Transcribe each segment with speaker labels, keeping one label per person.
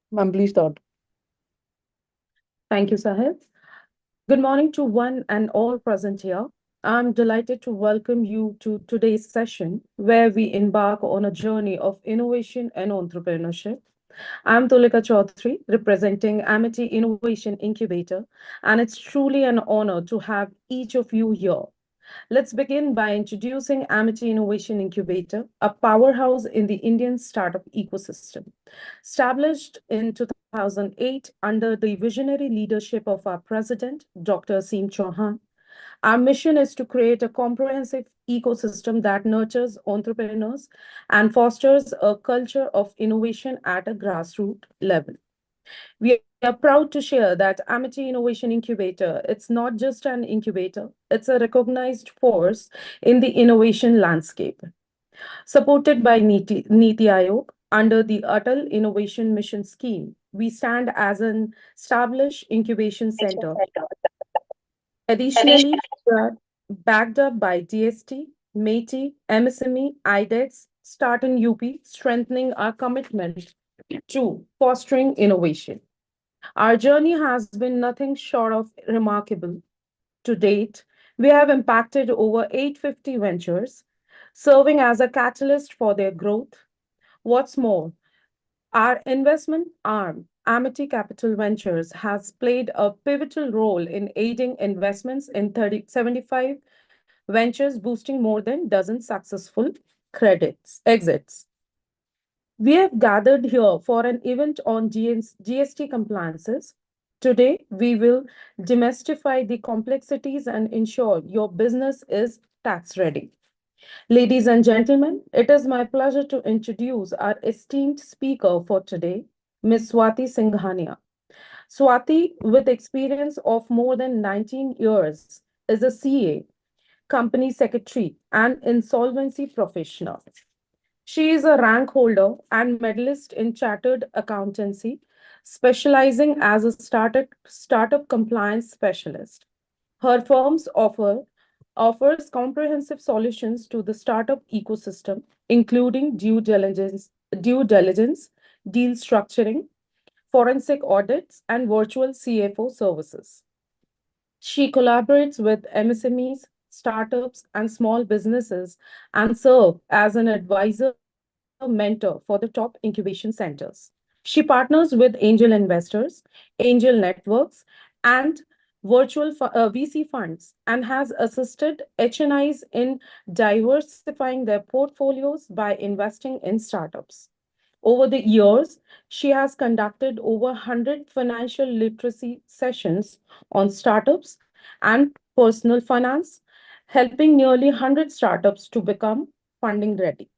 Speaker 1: Ma'am, please start.
Speaker 2: Thank you, Sahil. Good morning to one and all present here. I'm delighted to welcome you to today's session where we embark on a journey of innovation and entrepreneurship. I'm Tulika Chaudhary, representing Amity Innovation Incubator, and it's truly an honor to have each of you here. Let's begin by introducing Amity Innovation Incubator, a powerhouse in the Indian startup ecosystem. Established in 2008 under the visionary leadership of our president, Dr. Aseem Chauhan, our mission is to create a comprehensive ecosystem that nurtures entrepreneurs and fosters a culture of innovation at a grassroots level. We are proud to share that Amity Innovation Incubator, it's not just an incubator, it's a recognized force in the innovation landscape. Supported by Niti Aayog under the Atal Innovation Mission Scheme, we stand as an established incubation center. Additionally, we are backed up by GST, MeitY, MSME, IDEX, Start in UP, strengthening our commitment to fostering innovation. Our journey has been nothing short of remarkable. To date, we have impacted over 850 ventures, serving as a catalyst for their growth. What's more, our investment arm, Amity Capital Ventures, has played a pivotal role in aiding investments in 75 ventures, boosting more than dozen successful credits exits. We have gathered here for an event on GST compliances. Today, we will demystify the complexities and ensure your business is tax ready. Ladies and gentlemen, it is my pleasure to introduce our esteemed speaker for today, Ms. Swati Singhania. Swati, with experience of more than 19 years, is a CA, company secretary, and insolvency professional. She is a rank holder and medalist in chartered accountancy, specializing as a startup compliance specialist. Her firms offers comprehensive solutions to the startup ecosystem, including due diligence, deal structuring, forensic audits, and virtual CFO services. She collaborates with MSMEs, startups, and small businesses and serve as an advisor mentor for the top incubation centers. She partners with angel investors, angel networks, and VC funds and has assisted HNIs in diversifying their portfolios by investing in startups. Over the years, she has conducted over 100 financial literacy sessions on startups and personal finance, helping nearly 100 startups to become funding ready.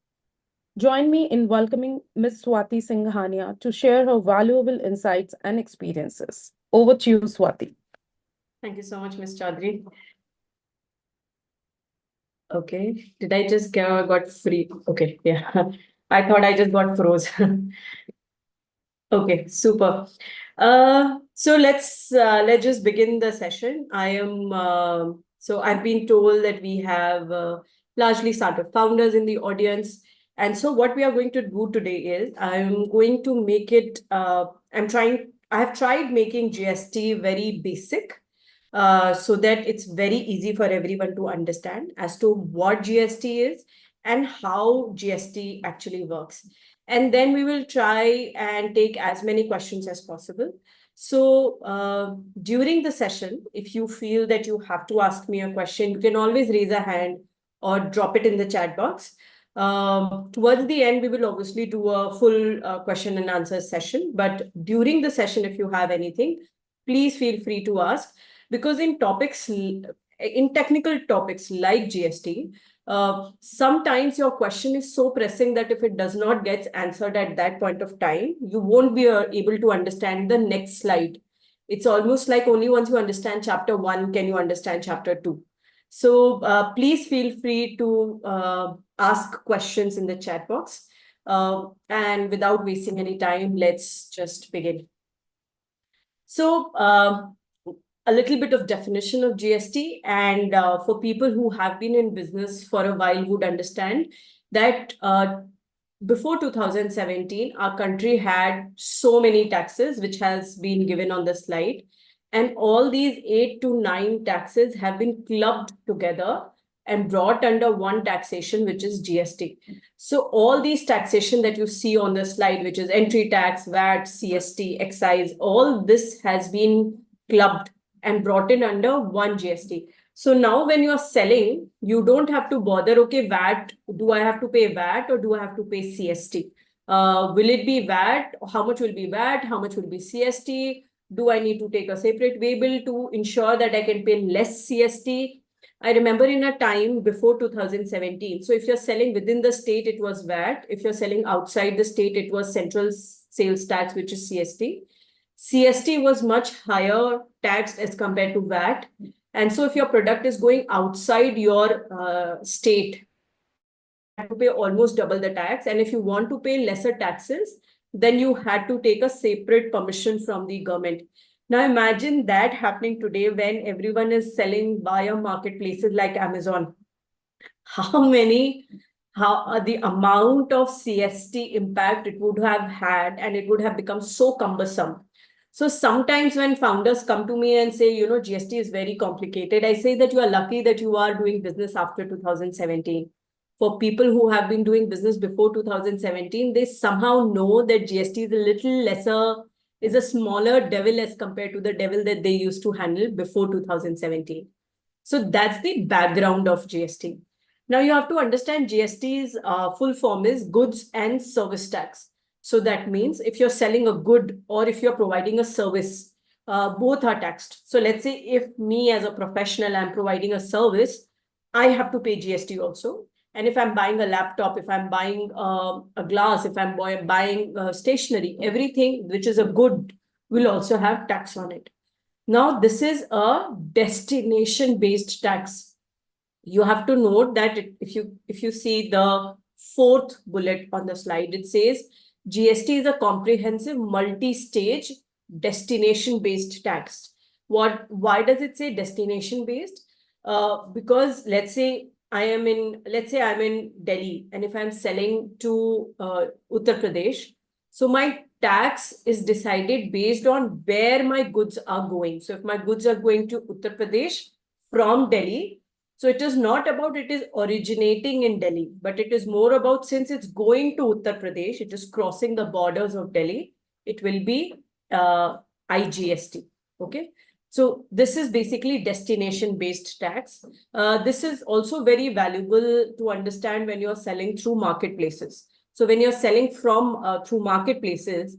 Speaker 2: Join me in welcoming Ms. Swati Singhania to share her valuable insights and experiences. Over to you, Swati.
Speaker 3: Thank you so much, Ms. Chaudhary. Okay, did I just got free? Okay, yeah. I thought I just got froze. Okay, super. So let's just begin the session. So I've been told that we have largely startup founders in the audience, and so what we are going to do today is I'm going to make it. I have tried making GST very basic, so that it's very easy for everyone to understand as to what GST is and how GST actually works. And then we will try and take as many questions as possible. So during the session, if you feel that you have to ask me a question, you can always raise a hand or drop it in the chat box. Towards the end, we will obviously do a full question and answer session. But during the session, if you have anything, please feel free to ask. Because in technical topics like GST, sometimes your question is so pressing that if it does not get answered at that point of time, you won't be able to understand the next slide. It's almost like only once you understand chapter 1 can you understand chapter 2. So please feel free to ask questions in the chat box. And without wasting any time, let's just begin. So a little bit of definition of GST, and for people who have been in business for a while would understand that before 2017, our country had so many taxes, which has been given on the slide. And all these 8 to 9 taxes have been clubbed together and brought under one taxation, which is GST. So all these taxation that you see on the slide, which is entry tax, VAT, CST, excise, all this has been clubbed and brought in under one GST. So now when you're selling, you don't have to bother, okay, VAT, do I have to pay VAT or do I have to pay CST? Will it be VAT? How much will be VAT? How much will be CST? Do I need to take a separate waybill to ensure that I can pay less CST? I remember in a time before 2017. So if you're selling within the state, it was VAT. If you're selling outside the state, it was central sales tax, which is CST. CST was much higher taxed as compared to VAT. And so if your product is going outside your state, then you had to pay almost double the tax. And if you want to pay lesser taxes, then you had to take a separate permission from the government. Now imagine that happening today when everyone is selling via marketplaces like Amazon. How many, how the amount of CST impact it would have had, and it would have become so cumbersome. So sometimes when founders come to me and say, GST is very complicated, I say that you are lucky that you are doing business after 2017. For people who have been doing business before 2017, they somehow know that GST is a little lesser, is a smaller devil as compared to the devil that they used to handle before 2017. So that's the background of GST. Now you have to understand GST's full form is goods and service tax. So that means if you're selling a good or if you're providing a service, both are taxed. So let's say if me as a professional, I'm providing a service, I have to pay GST also. And if I'm buying a laptop, if I'm buying a glass, if I'm buying stationery, everything which is a good will also have tax on it. Now, this is a destination-based tax. You have to note that if you see the fourth bullet on the slide, it says GST is a comprehensive multi-stage destination-based tax. Why does it say destination-based? Because let's say I'm in Delhi, and if I'm selling to Uttar Pradesh, so my tax is decided based on where my goods are going. So if my goods are going to Uttar Pradesh from Delhi, so it is not about it is originating in Delhi, but it is more about since it's going to Uttar Pradesh, it is crossing the borders of Delhi, it will be IGST. Okay. So this is basically destination-based tax. This is also very valuable to understand when you're selling through marketplaces. So when you're selling from through marketplaces,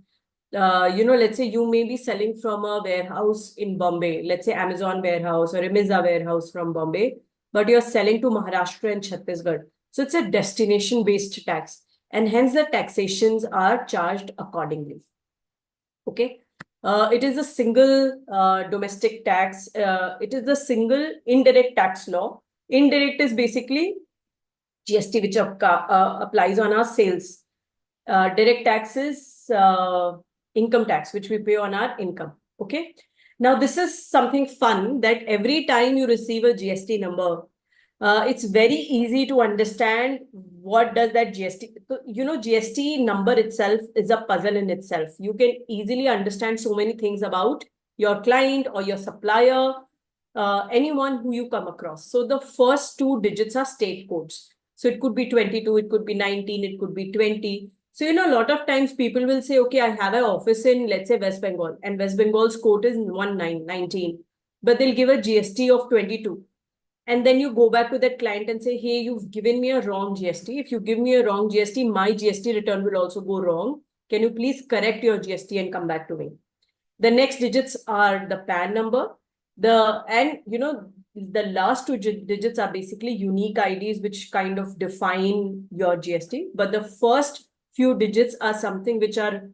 Speaker 3: let's say you may be selling from a warehouse in Bombay, let's say Amazon warehouse or Imiza warehouse from Bombay, but you're selling to Maharashtra and Chhattisgarh. So it's a destination-based tax, and hence the taxations are charged accordingly. Okay. It is a single domestic tax. It is the single indirect tax law. Indirect is basically GST, which applies on our sales. Direct tax is income tax, which we pay on our income. Okay. Now, this is something fun that every time you receive a GST number, it's very easy to understand what does that GST. So, GST number itself is a puzzle in itself. You can easily understand so many things about your client or your supplier, anyone who you come across. So the first two digits are state codes. So it could be 22, it could be 19, it could be 20. So, a lot of times people will say, okay, I have an office in, let's say, West Bengal, and West Bengal's code is 19, but they'll give a GST of 22. And then you go back to that client and say, hey, you've given me a wrong GST. If you give me a wrong GST, my GST return will also go wrong. Can you please correct your GST and come back to me? The next digits are the PAN number. The last two digits are basically unique IDs, which kind of define your GST. But the first few digits are something which are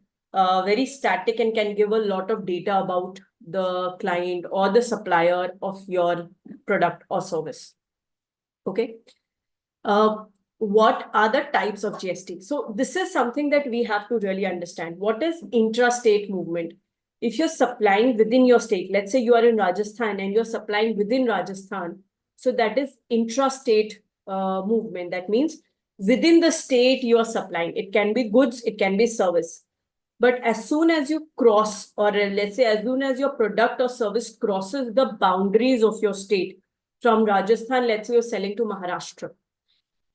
Speaker 3: very static and can give a lot of data about the client or the supplier of your product or service. Okay. What are the types of GST? So this is something that we have to really understand. What is intrastate movement? If you're supplying within your state, let's say you are in Rajasthan and you're supplying within Rajasthan, so that is intrastate movement. That means within the state you are supplying. It can be goods, it can be service. But as soon as you cross, or let's say, as soon as your product or service crosses the boundaries of your state, from Rajasthan, let's say you're selling to Maharashtra,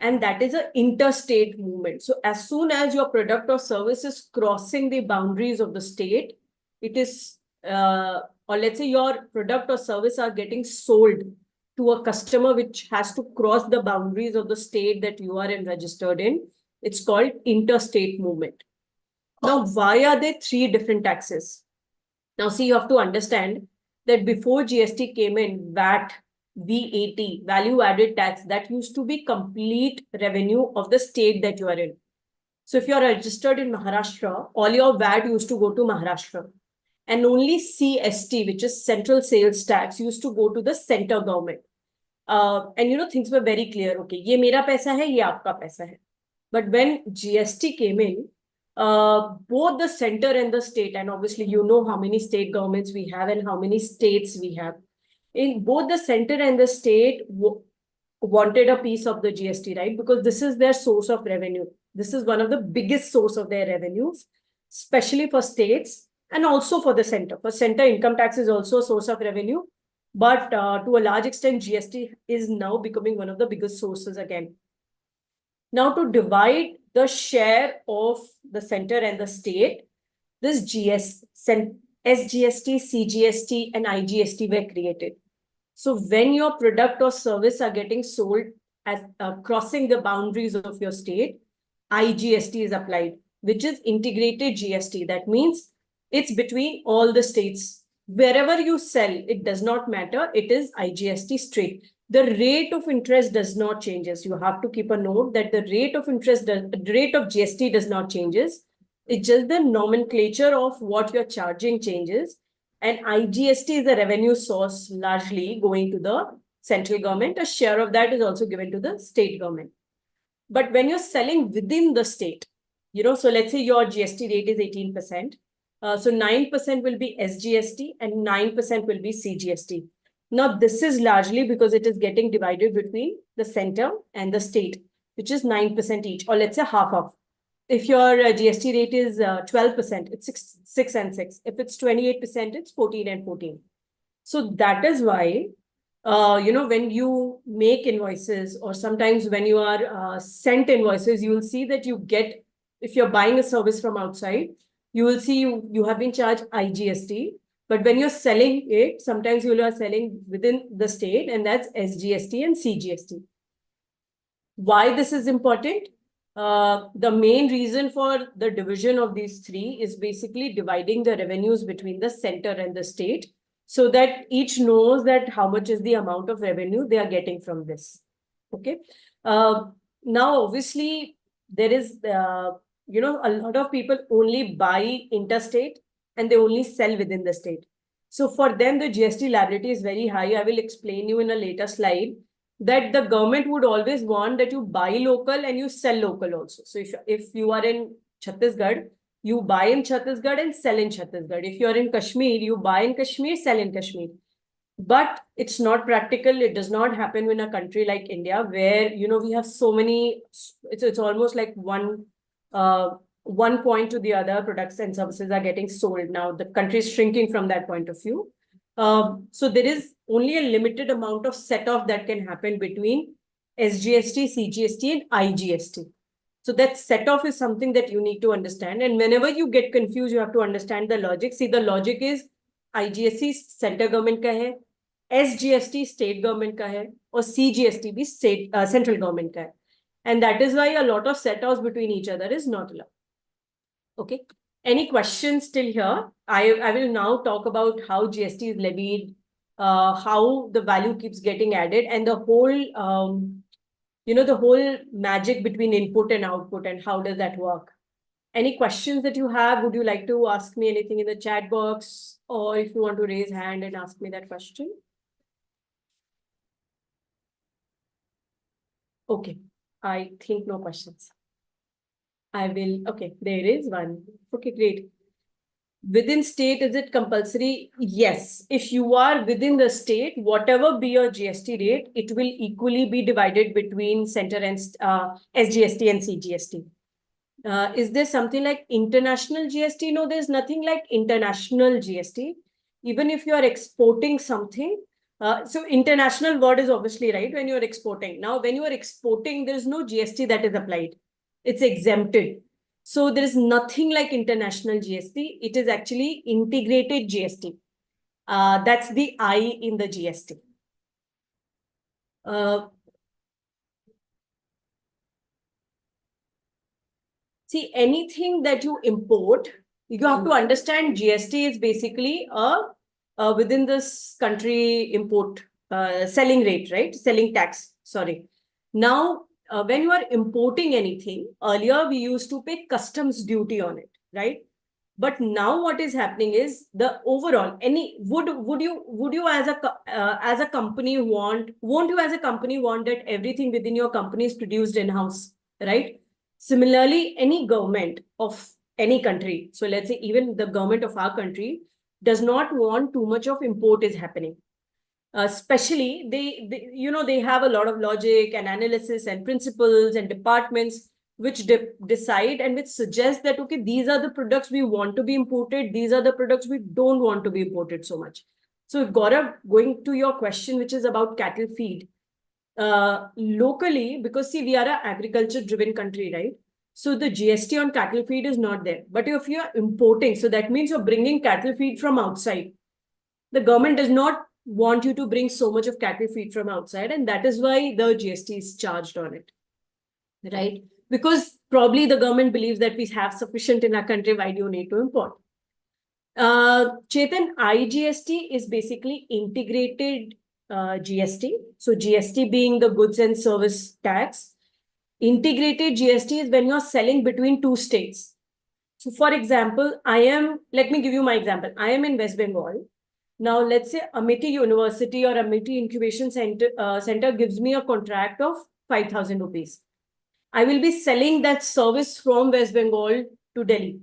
Speaker 3: and that is an interstate movement. So as soon as your product or service is crossing the boundaries of the state, it is, or let's say your product or service are getting sold to a customer which has to cross the boundaries of the state that you are in registered in. It's called interstate movement. Now, why are there three different taxes? Now, see, you have to understand that before GST came in, VAT, VAT, value added tax, that used to be complete revenue of the state that you are in. So if you are registered in Maharashtra, all your VAT used to go to Maharashtra. And only CST, which is Central Sales Tax, used to go to the center government. And things were very clear. Okay, ये मेरा पैसा है, ये आपका पैसा है. But when GST came in, both the center and the state, and obviously you know how many state governments we have and how many states we have. In both the center and the state wanted a piece of the GST, right? Because this is their source of revenue. This is one of the biggest source of their revenues, especially for states and also for the center. For center, income tax is also a source of revenue, but to a large extent, GST is now becoming one of the biggest sources again. Now, to divide the share of the center and the state, this SGST, CGST, and IGST were created. So when your product or service are getting sold as crossing the boundaries of your state, IGST is applied, which is integrated GST. That means it's between all the states. Wherever you sell, it does not matter. It is IGST straight. The rate of interest does not changes. You have to keep a note that the rate of interest, the rate of GST does not changes. It's just the nomenclature of what you're charging changes. And IGST is the revenue source largely going to the central government. A share of that is also given to the state government. But when you're selling within the state, so let's say your GST rate is 18%. So 9% will be SGST and 9% will be CGST. Now, this is largely because it is getting divided between the center and the state, which is 9% each, or let's say half of. If your GST rate is 12%, it's 6 and 6. If it's 28%, it's 14 and 14. So that is why, when you make invoices, or sometimes when you are sent invoices, you will see that you get, if you're buying a service from outside, you will see you have been charged IGST. But when you're selling it, sometimes you are selling within the state, and that's SGST and CGST. Why this is important? The main reason for the division of these three is basically dividing the revenues between the center and the state, so that each knows that how much is the amount of revenue they are getting from this. Okay. Now, obviously, there is, a lot of people only buy interstate and they only sell within the state. So for them, the GST liability is very high. I will explain you in a later slide that the government would always want that you buy local and you sell local also. So if you are in Chhattisgarh, you buy in Chhattisgarh and sell in Chhattisgarh. If you are in Kashmir, you buy in Kashmir, sell in Kashmir. But it's not practical. It does not happen in a country like India, where we have so many. It's almost like one point to the other, products and services are getting sold. Now the country is shrinking from that point of view. So there is only a limited amount of set off that can happen between SGST, CGST, and IGST. So that set off is something that you need to understand. And whenever you get confused, you have to understand the logic. See, the logic is IGST center government का है, SGST state government का है, और CGST भी central government का है. And that is why a lot of set offs between each other is not allowed. Okay. Any questions till here? I will now talk about how GST is levied, how the value keeps getting added, and the whole magic between input and output, and how does that work. Any questions that you have? Would you like to ask me anything in the chat box, or if you want to raise hand and ask me that question? Okay, I think no questions. I will, okay, there is one. Okay, great. Within state, is it compulsory? Yes. If you are within the state, whatever be your GST rate, it will equally be divided between center and SGST and CGST. Is there something like international GST? No, there's nothing like international GST. Even if you are exporting something, so international word is obviously right when you're exporting. Now, when you are exporting, there's no GST that is applied. It's exempted. So there is nothing like international GST. It is actually integrated GST. That's the I in the GST. Uh, See, anything that you import, you have to understand GST is basically within this country import selling rate, right? Selling tax, sorry. Now, when you are importing anything, earlier we used to pay customs duty on it, right? But now what is happening is the overall any would you as a company won't you as a company want that everything within your company is produced in house, right? Similarly, any government of any country, so let's say even the government of our country, does not want too much of import is happening. Especially they have a lot of logic and analysis and principles and departments which decide and which suggest that okay, these are the products we want to be imported, these are the products we don't want to be imported so much. So Gaurav, going to your question, which is about cattle feed, locally, because see, we are an agriculture driven country, right? So the GST on cattle feed is not there. But if you're importing, so that means you're bringing cattle feed from outside. The government does not want you to bring so much of cattle feed from outside, and that is why the GST is charged on it, right? Because probably the government believes that we have sufficient in our country. Why do you need to import? Chetan, IGST is basically integrated GST. So GST being the goods and service tax. Integrated GST is when you're selling between two states. So for example, let me give you my example. I am in West Bengal. Now, let's say Amity University or Amity Incubation Center gives me a contract of 5,000 rupees. I will be selling that service from West Bengal to Delhi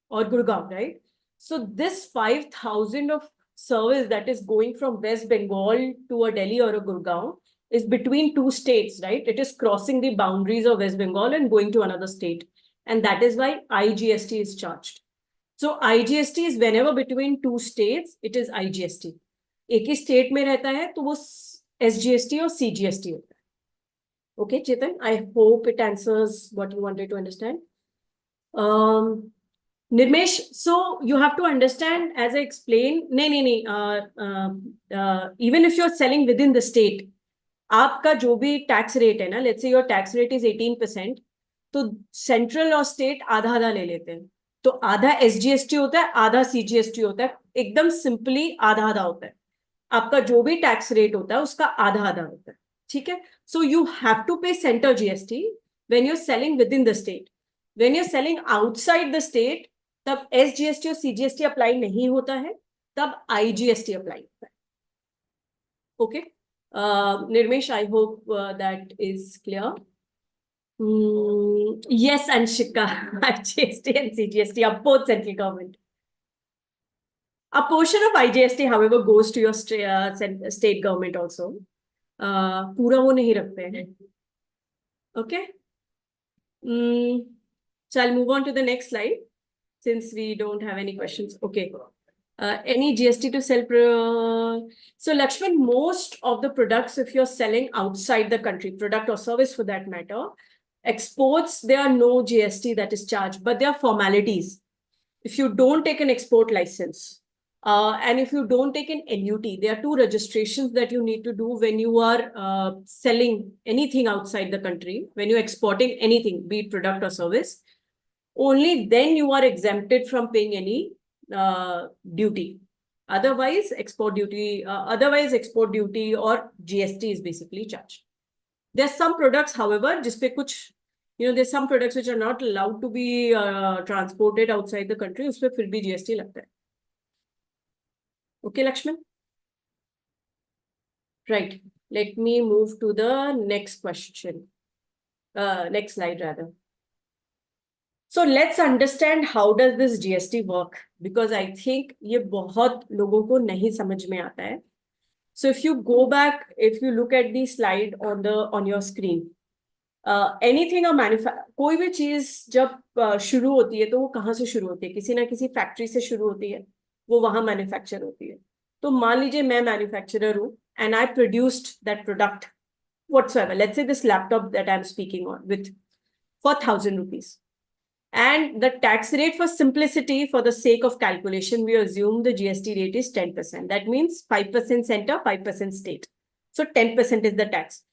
Speaker 3: or Gurgaon, right? So this 5,000 of service that is going from West Bengal to a Delhi or a Gurgaon is between two states, right? It is crossing the boundaries of West Bengal and going to another state. And that is why IGST is charged. So IGST is whenever between two states, it is IGST. एक ही state में रहता है तो वो SGST और CGST होता है. Okay, Chetan, I hope it answers what you wanted to understand. Nirmesh, so you have to understand, as I explained, even if you're selling within the state, आपका जो भी टैक्स रेट है ना, let's say your tax rate is 18%, तो central और state आधा आधा ले लेते हैं. तो आधा एसजीएसटी होता है, आधा सीजीएसटी होता है. एकदम सिंपली आधा आधा होता है. आपका जो भी टैक्स रेट होता है उसका आधा आधा होता है. ठीक है. So you have to pay center GST when you are selling within the state. When you are selling outside the state, तब एसजीएसटी और सीजीएसटी अप्लाई नहीं होता है, तब आईजीएसटी अप्लाई होता है. Okay. Nirmesh, I hope that is clear. Yes, Anshika, GST and CGST are both central government. A portion of IGST, however, goes to your state government also. पूरा वो नहीं रखते हैं. Okay. So I'll move on to the next slide since we don't have any questions. Okay. Any GST to sell? So Lakshman, most of the products, if you're selling outside the country, product or service for that matter, exports, there are no GST that is charged, but there are formalities. If you don't take an export license, and if you don't take an LUT, there are two registrations that you need to do when you are selling anything outside the country, when you're exporting anything, be it product or service. Only then you are exempted from paying any duty. Otherwise, export duty or GST is basically charged. There's some products, however, जिसपे कुछ, there's some products which are not allowed to be transported outside the country. उसपे फिर भी GST लगता है. Okay, Lakshman? Right. Let me move to the next question. Next slide, rather. So let's understand how does this GST work, because I think ये बहुत लोगों को नहीं समझ में आता है. So if you go back, if you look at the slide on your screen, anything कोई भी चीज जब शुरू होती है तो वो कहाँ से शुरू होती है, किसी ना किसी फैक्ट्री से शुरू होती है, वो वहां मैन्युफैक्चर होती है. तो मान लीजिए मैं मैन्युफैक्चरर हूँ and I produced that product whatsoever. Let's say this laptop that I'm speaking on with for 1,000 rupees. And the tax rate, for simplicity, for the sake of calculation, we assume the GST rate is 10%. That means 5% center, 5% state. So 10% is the tax.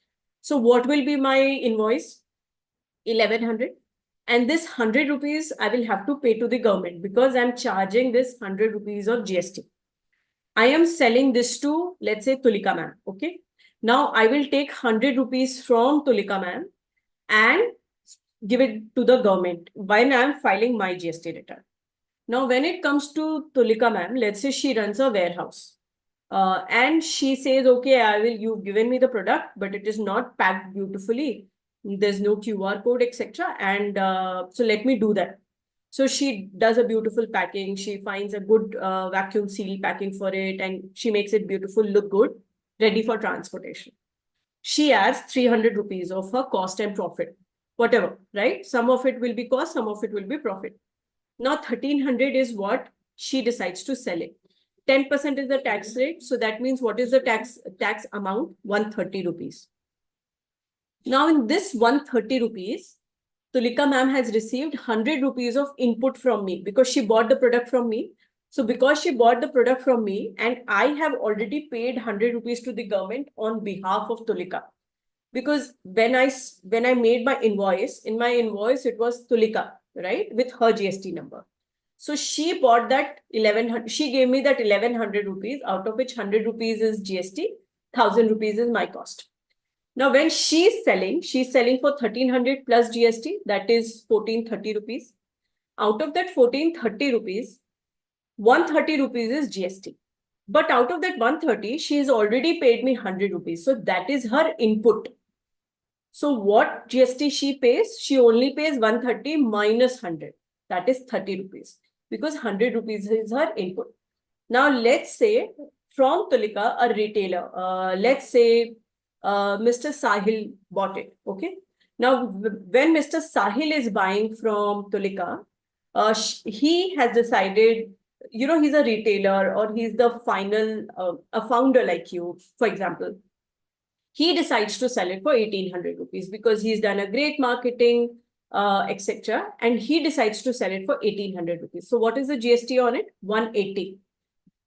Speaker 3: So what will be my invoice? 1,100. And this 100 rupees I will have to pay to the government because I'm charging this 100 rupees of GST. I am selling this to, let's say, Tulika ma'am. Okay. Now I will take 100 rupees from Tulika ma'am and give it to the government when I'm filing my GST return. Now, when it comes to Tulika ma'am, let's say she runs a warehouse. And she says, okay, you've given me the product, but it is not packed beautifully. There's no QR code, etc. And so let me do that. So she does a beautiful packing. She finds a good vacuum seal packing for it, and she makes it beautiful, look good, ready for transportation. She adds 300 rupees of her cost and profit, whatever, right? Some of it will be cost, some of it will be profit. Now 1,300 is what she decides to sell it. 10% is the tax rate. So that means what is the tax amount? 130 rupees. Now in this 130 rupees, Tulika ma'am has received 100 rupees of input from me because she bought the product from me. So because she bought the product from me and I have already paid 100 rupees to the government on behalf of Tulika. Because when I made my invoice, in my invoice it was Tulika, right, with her GST number. So she bought that 1,100. She gave me that 1,100 rupees, out of which 100 rupees is GST, 1,000 rupees is my cost. Now, when she's selling for 1,300 plus GST, that is 1,430 rupees. Out of that 1,430 rupees, 130 rupees is GST. But out of that 130, she has already paid me 100 rupees. So that is her input. So what GST she pays? She only pays 130 minus 100. That is 30 rupees because 100 rupees is her input. Now let's say from Tulika, a retailer, let's say Mr. Sahil bought it. Okay. Now when Mr. Sahil is buying from Tulika, he has decided, he's a retailer or he's the final, a founder like you, for example. He decides to sell it for 1,800 rupees because he's done a great marketing, etc. And he decides to sell it for 1,800 rupees. So what is the GST on it? 180.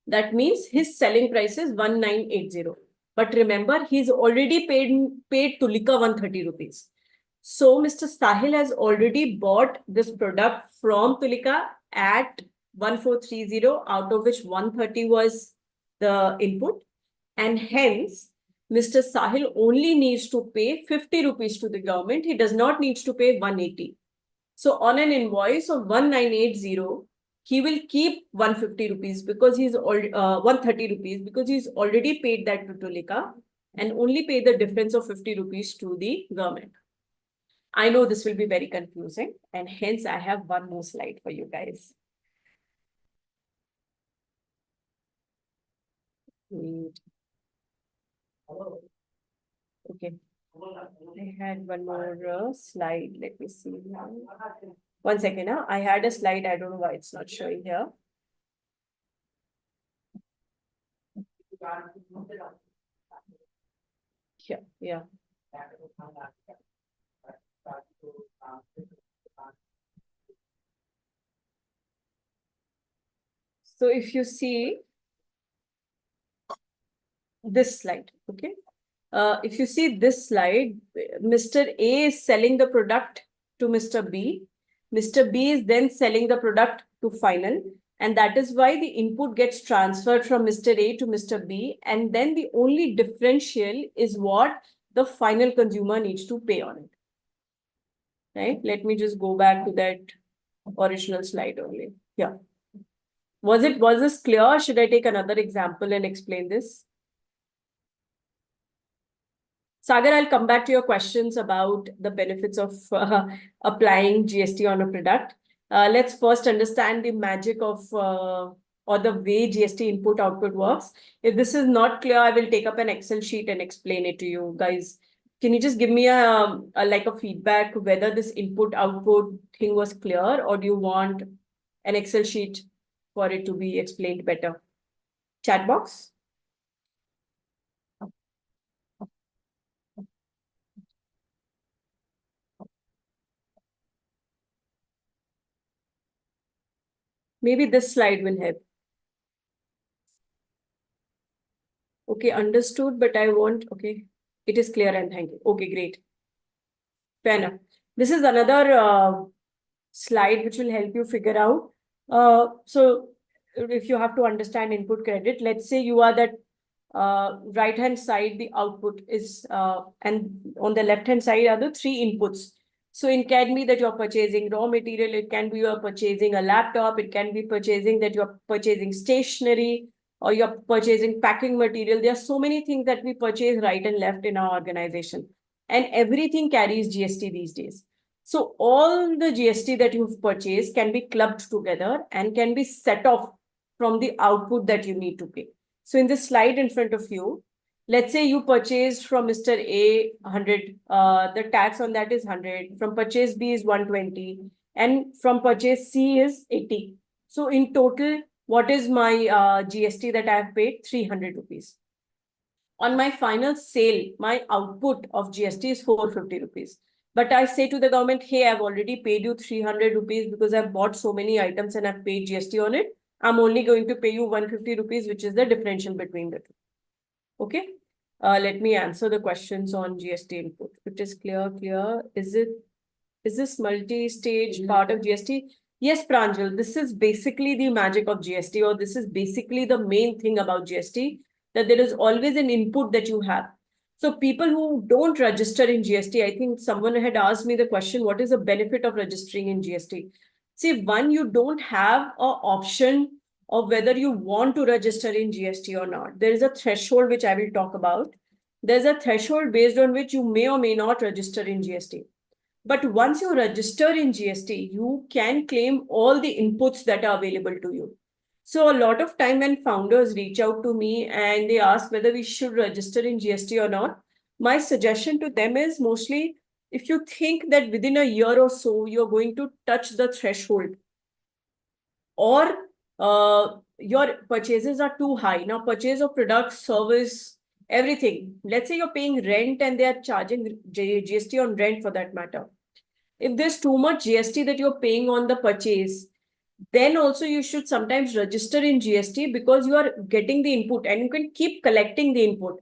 Speaker 3: That means his selling price is 1,980. But remember, he's already paid Tulika 130 rupees. So Mr. Sahil has already bought this product from Tulika at 1,430, out of which 130 was the input. And hence, Mr. Sahil only needs to pay 50 rupees to the government. He does not need to pay 180. So on an invoice of 1,980, he will keep 150 rupees because he's already 130 rupees because he's already paid that to Tulika and only pay the difference of 50 rupees to the government. I know this will be very confusing, and hence I have one more slide for you guys. Wait. Okay. I had one more slide. Let me see. 1 second. I had a slide. I don't know why it's not showing here. Here, yeah. So if you see this slide, okay. If you see this slide, Mr. A is selling the product to Mr. B. Mr. B is then selling the product to final. And that is why the input gets transferred from Mr. A to Mr. B. And then the only differential is what the final consumer needs to pay on it. Right? Let me just go back to that original slide only. Yeah. Was this clear? Should I take another example and explain this? Sagar, I'll come back to your questions about the benefits of applying GST on a product. Let's first understand the magic of or the way GST input output works. If this is not clear, I will take up an Excel sheet and explain it to you guys. Can you just give me a like a feedback whether this input output thing was clear, or do you want an Excel sheet for it to be explained better? Chat box? Maybe this slide will help. Okay, understood, but I want, okay, it is clear and thank you. Okay, great. Fair enough. This is another slide which will help you figure out. So if you have to understand input credit, let's say you are that right hand side, the output is, and on the left hand side are the three inputs. So it can be that you're purchasing raw material, it can be you're purchasing a laptop, it can be purchasing that you're purchasing stationery, or you're purchasing packing material. There are so many things that we purchase right and left in our organization, and everything carries GST these days. So all the GST that you've purchased can be clubbed together and can be set off from the output that you need to pay. So in this slide in front of you, let's say you purchased from Mr. A 100, the tax on that is 100, from purchase B is 120, and from purchase C is 80. So in total, what is my GST that I have paid? 300 rupees. On my final sale, my output of GST is 450 rupees. But I say to the government, hey, I've already paid you 300 rupees because I've bought so many items and I've paid GST on it. I'm only going to pay you 150 rupees, which is the differential between the two. Okay. Let me answer the questions on GST input. It is clear. Is this multi-stage part of GST? Yes, Pranjal, this is basically the magic of GST, or this is basically the main thing about GST, that there is always an input that you have. So people who don't register in GST, I think someone had asked me the question, what is the benefit of registering in GST? See, one, you don't have an option of whether you want to register in GST or not. There is a threshold which I will talk about. There's a threshold based on which you may or may not register in GST. But once you register in GST, you can claim all the inputs that are available to you. So a lot of time when founders reach out to me and they ask whether we should register in GST or not, my suggestion to them is mostly, if you think that within a year or so, you're going to touch the threshold, or your purchases are too high. Now, purchase of products, service, everything. Let's say you're paying rent and they are charging GST on rent for that matter. If there's too much GST that you're paying on the purchase, then also you should sometimes register in GST, because you are getting the input and you can keep collecting the input.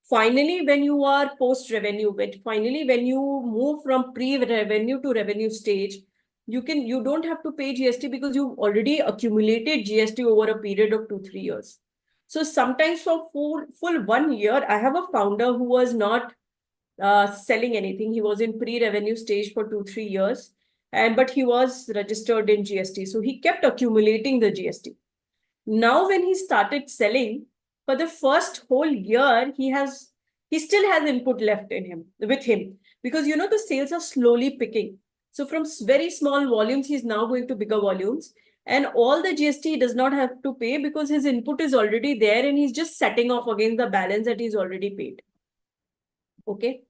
Speaker 3: Finally, when you are post-revenue, when you move from pre-revenue to revenue stage, you don't have to pay GST because you've already accumulated GST over a period of 2-3 years. So sometimes for full 1 year, I have a founder who was not selling anything. He was in pre-revenue stage for 2-3 years, but he was registered in GST. So he kept accumulating the GST. Now, when he started selling, for the first whole year, he still has input left in him with him, because the sales are slowly picking. So from very small volumes, he's now going to bigger volumes. And all the GST he does not have to pay because his input is already there and he's just setting off against the balance that he's already paid. Okay.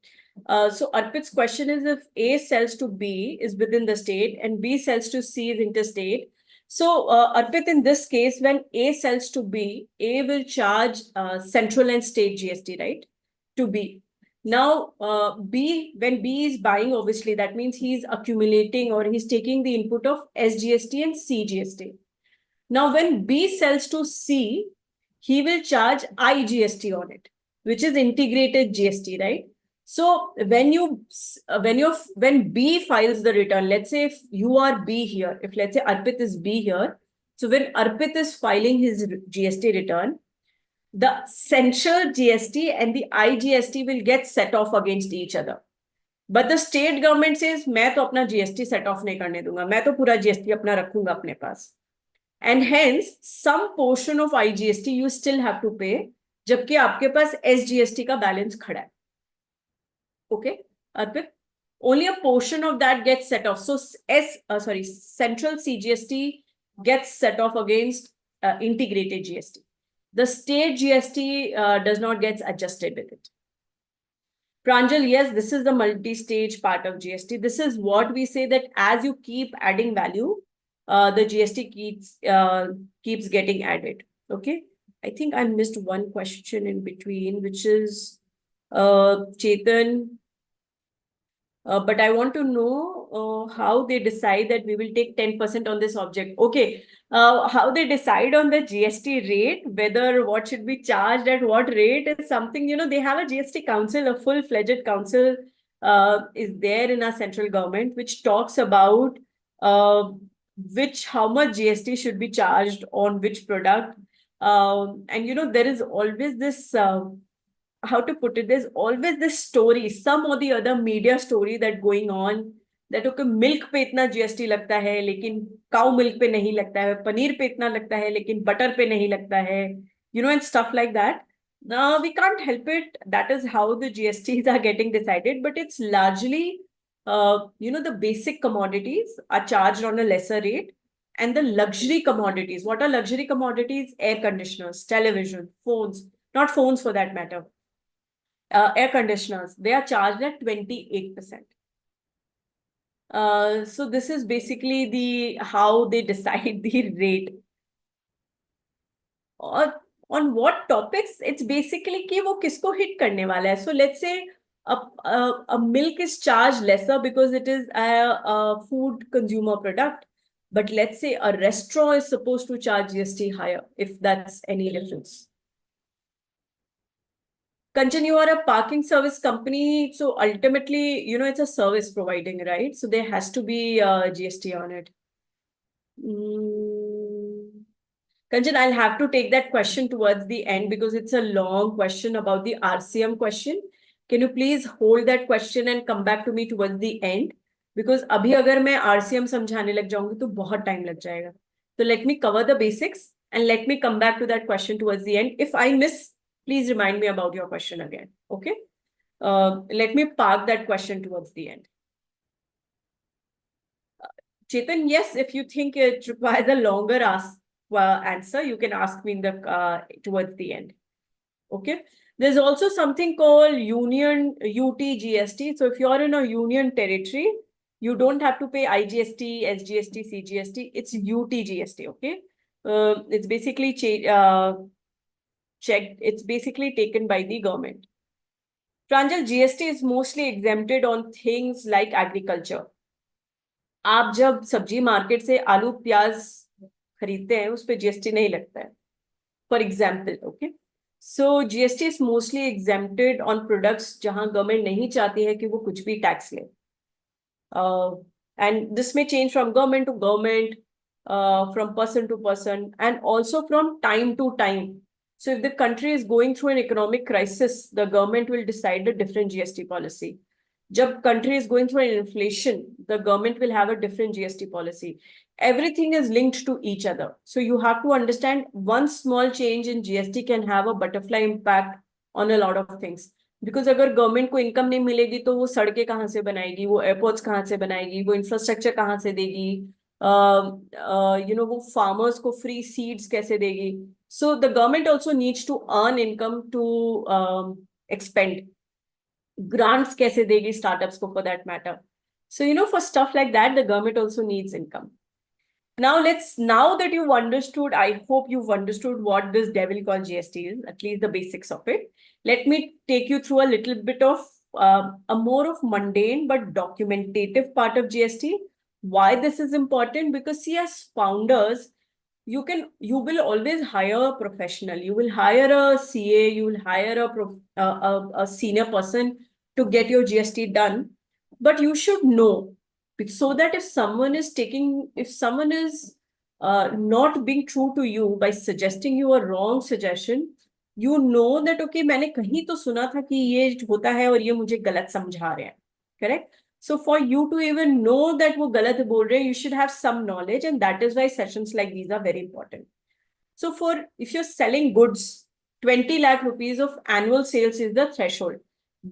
Speaker 3: So Arpit's question is, if A sells to B is within the state and B sells to C is interstate. So Arpit, in this case, when A sells to B, A will charge central and state GST, right? To B. Now, when B is buying, obviously, that means he's accumulating or he's taking the input of SGST and CGST. Now, when B sells to C, he will charge IGST on it, which is integrated GST, right? So when B files the return, let's say if you are B here, if let's say Arpit is B here, so when Arpit is filing his GST return, the central GST and the IGST will get set off against each other. But the state government says, मैं तो अपना GST set off नहीं करने दूंगा, मैं तो पूरा GST अपना रखूंगा अपने पास. And hence, some portion of IGST you still have to pay, जबकि आपके पास SGST का बैलेंस खड़ा है. Okay, Arpit? Only a portion of that gets set off. So central CGST gets set off against integrated GST. The state GST does not get adjusted with it. Pranjal, yes, this is the multi-stage part of GST. This is what we say that as you keep adding value, the GST keeps getting added. Okay. I think I missed one question in between, which is Chetan, but I want to know how they decide that we will take 10% on this object. Okay. How they decide on the GST rate, whether what should be charged at what rate is something, they have a GST council, a full-fledged council is there in our central government, which talks about uh, how much GST should be charged on which product. And, there is always this how to put it, there's always this story, some or the other media story that going on that okay, milk पे इतना GST लगता है लेकिन cow milk पे नहीं लगता है, पनीर पे इतना लगता है लेकिन बटर पे नहीं लगता है, and stuff like that. Now we can't help it, that is how the GSTs are getting decided, but it's largely the basic commodities are charged on a lesser rate, and the luxury commodities, what are luxury commodities? Air conditioners, television, phones, not phones for that matter, air conditioners, they are charged at 28%. So this is basically the how they decide the rate. Or on what topics, it's basically कि वो किसको hit करने वाला है. So let's say a milk is charged lesser because it is a food consumer product. But let's say a restaurant is supposed to charge GST higher, if that's any difference. Kanchan, you are a parking service company, so ultimately, it's a service providing, right? So there has to be GST on it. Mm. Kanchan, I'll have to take that question towards the end because it's a long question about the RCM question. Can you please hold that question and come back to me towards the end? Because अभी अगर मैं RCM समझाने लग जाऊंगी तो बहुत time लग जाएगा. So let me cover the basics and let me come back to that question towards the end. If I miss, please remind me about your question again. Okay? Let me park that question towards the end. Chetan, yes, if you think it requires a longer answer, you can ask me in the towards the end. Okay. There's also something called union UTGST. So if you're in a union territory, you don't have to pay IGST, SGST, CGST. It's UTGST. Okay. It's basically checked. It's basically taken by the government. Pranjal, GST is mostly exempted on things like agriculture. आप जब सब्जी market से आलू प्याज खरीदते हैं उस पर जीएसटी नहीं लगता है, for example. Okay, so GST is mostly exempted on products जहां गवर्नमेंट नहीं चाहती है कि वो कुछ भी टैक्स ले. And this may change from government to government, from person to person, and also from time to time. So if the country is going through an economic crisis, the government will decide a different GST policy. Jab country is going through an inflation, the government will have a different GST policy. Everything is linked to each other. So you have to understand one small change in GST can have a butterfly impact on a lot of things. Because अगर government को income नहीं मिलेगी तो वो सड़कें कहाँ से बनाएगी, वो एयरपोर्ट्स कहाँ से बनाएगी, वो इंफ्रास्ट्रक्चर कहाँ से देगी, वो फार्मर्स को फ्री सीड्स कैसे देगी. So the government also needs to earn income to expend. Grants कैसे देगी स्टार्टअप्स को for that matter. So for stuff like that the government also needs income. Now that you've understood, I hope you've understood what this devil called GST is, at least the basics of it. Let me take you through a little bit of a more of mundane but documentative part of GST. Why this is important? Because see, as founders, you will always hire a professional. You will hire a CA, you will hire a senior person to get your GST done. But you should know, so that if someone is not being true to you by suggesting you a wrong suggestion, you know that okay, मैंने कहीं तो सुना था कि ये होता है और ये मुझे गलत समझा रहे हैं. Correct? So for you to even know that वो गलत बोल रहे हैं, you should have some knowledge, and that is why sessions like these are very important. So if you're selling goods, 20 lakh rupees of annual sales is the threshold.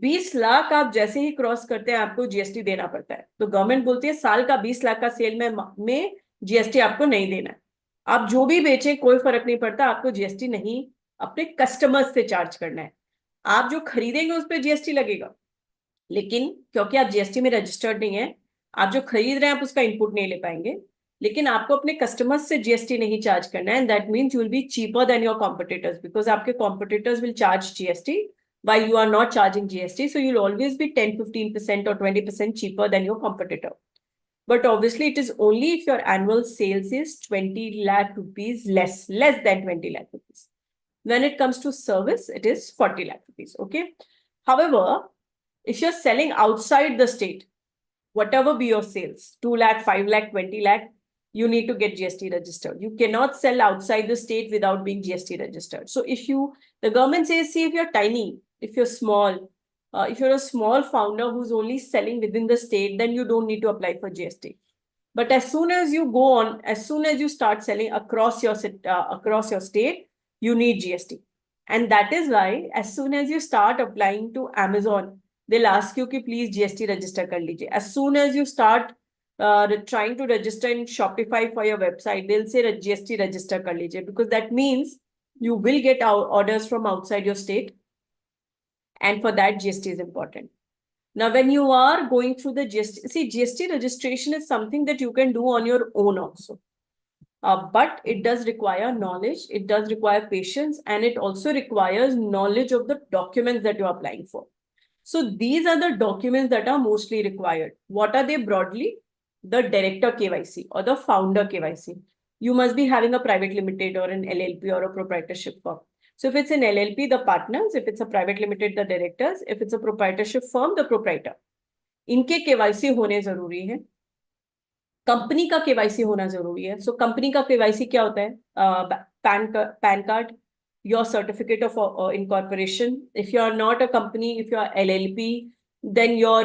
Speaker 3: 20 lakh आप जैसे ही cross करते हैं आपको जीएसटी देना पड़ता है। तो गवर्नमेंट बोलती है साल का 20 लाख का सेल में जीएसटी आपको नहीं देना है। आप जो भी बेचें कोई फर्क नहीं पड़ता, आपको जीएसटी नहीं अपने कस्टमर्स से चार्ज करना है। आप जो खरीदेंगे उस पर जीएसटी लगेगा, लेकिन क्योंकि आप जीएसटी में रजिस्टर्ड नहीं है, आप जो खरीद रहे हैं आप उसका इनपुट नहीं ले पाएंगे। लेकिन आपको अपने कस्टमर्स से जीएसटी नहीं चार्ज करना है, and that means you will be cheaper than your competitors, because आपके competitors will charge GST while you are not charging GST. So you'll always be 10-15% or 20% cheaper than your competitor. But obviously, it is only if your annual sales is 20 lakh rupees less than 20 lakh rupees. When it comes to service, it is 40 lakh rupees. Okay. However, if you're selling outside the state, whatever be your sales, 2 lakh, 5 lakh, 20 lakh, you need to get GST registered. You cannot sell outside the state without being GST registered. So the government says, see, if you're tiny, if you're small, if you're a small founder who's only selling within the state, then you don't need to apply for GST. But as soon as you go on, as soon as you start selling across your state, you need GST. And that is why, as soon as you start applying to Amazon, they'll ask you कि please GST register कर लीजिए. As soon as you start trying to register in Shopify for your website, they'll say GST register कर लीजिए, because that means you will get orders from outside your state, and for that GST is important. Now, when you are going through the GST, see, GST registration is something that you can do on your own also. But it does require knowledge, it does require patience, and it also requires knowledge of the documents that you're applying for. So these are the documents that are mostly required. What are they broadly? The director KYC or the founder KYC. You must be having a private limited or an LLP or a proprietorship firm. So if it's an LLP, the partners; if it's a private limited, the directors; if it's a proprietorship firm, the proprietor. इनके KYC होने जरूरी है। Company का KYC होना जरूरी है। So company का KYC क्या होता है? PAN card, your certificate of incorporation. If you are not a company, if you are LLP, then your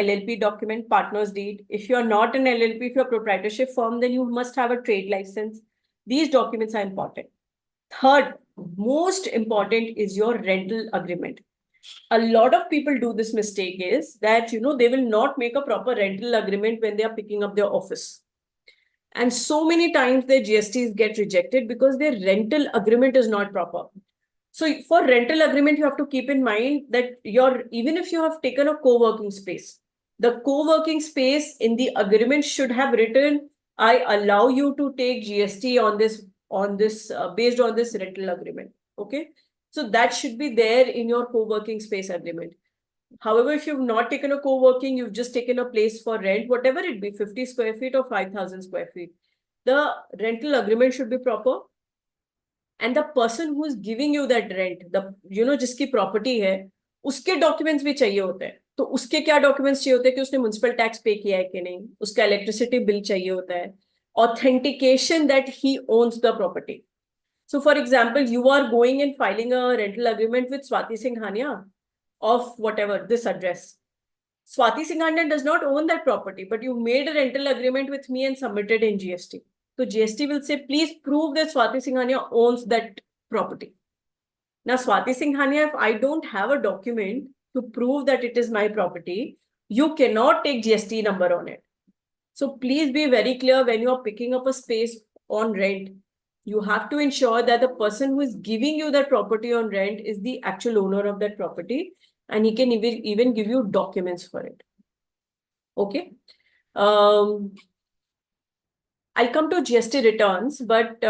Speaker 3: LLP document, partner's deed. If you are not an LLP, if you are a proprietorship firm, then you must have a trade license. These documents are important. Third, most important is your rental agreement. A lot of people do this mistake is that they will not make a proper rental agreement when they are picking up their office, and so many times their GSTs get rejected because their rental agreement is not proper. So for rental agreement, you have to keep in mind that even if you have taken a co-working space, the co-working space in the agreement should have written, I allow you to take GST on this based on this rental agreement. Okay. So that should be there in your co-working space agreement. However, if you've not taken a co-working, you've just taken a place for rent, whatever it be, 50 square feet or 5,000 square feet, the rental agreement should be proper. And the person who is giving you that rent, जिसकी property है, उसके documents भी चाहिए होते हैं। तो उसके क्या डॉक्यूमेंट्स चाहिए होते हैं कि उसने म्युनिसिपल टैक्स पे किया है कि नहीं, उसका इलेक्ट्रिसिटी बिल चाहिए होता है, authentication that he owns the property. So, for example, you are going and filing a rental agreement with Swati Singhania of whatever this address. Swati Singhania does not own that property, but you made a rental agreement with me and submitted in GST. So GST will say, please prove that Swati Singhania owns that property. Now, Swati Singhania, if I don't have a document to prove that it is my property, you cannot take GST number on it. So please be very clear when you are picking up a space on rent. You have to ensure that the person who is giving you that property on rent is the actual owner of that property, and he can even give you documents for it. Okay. I'll come to GST returns, but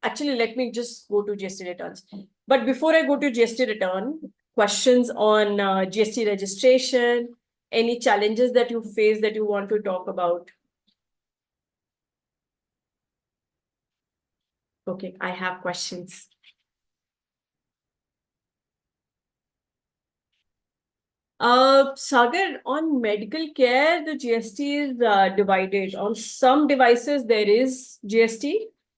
Speaker 3: actually, let me just go to GST returns. But before I go to GST return, questions on GST registration, any challenges that you face that you want to talk about? Okay, I have questions. Sagar, on medical care, the GST is divided. On some devices, there is GST.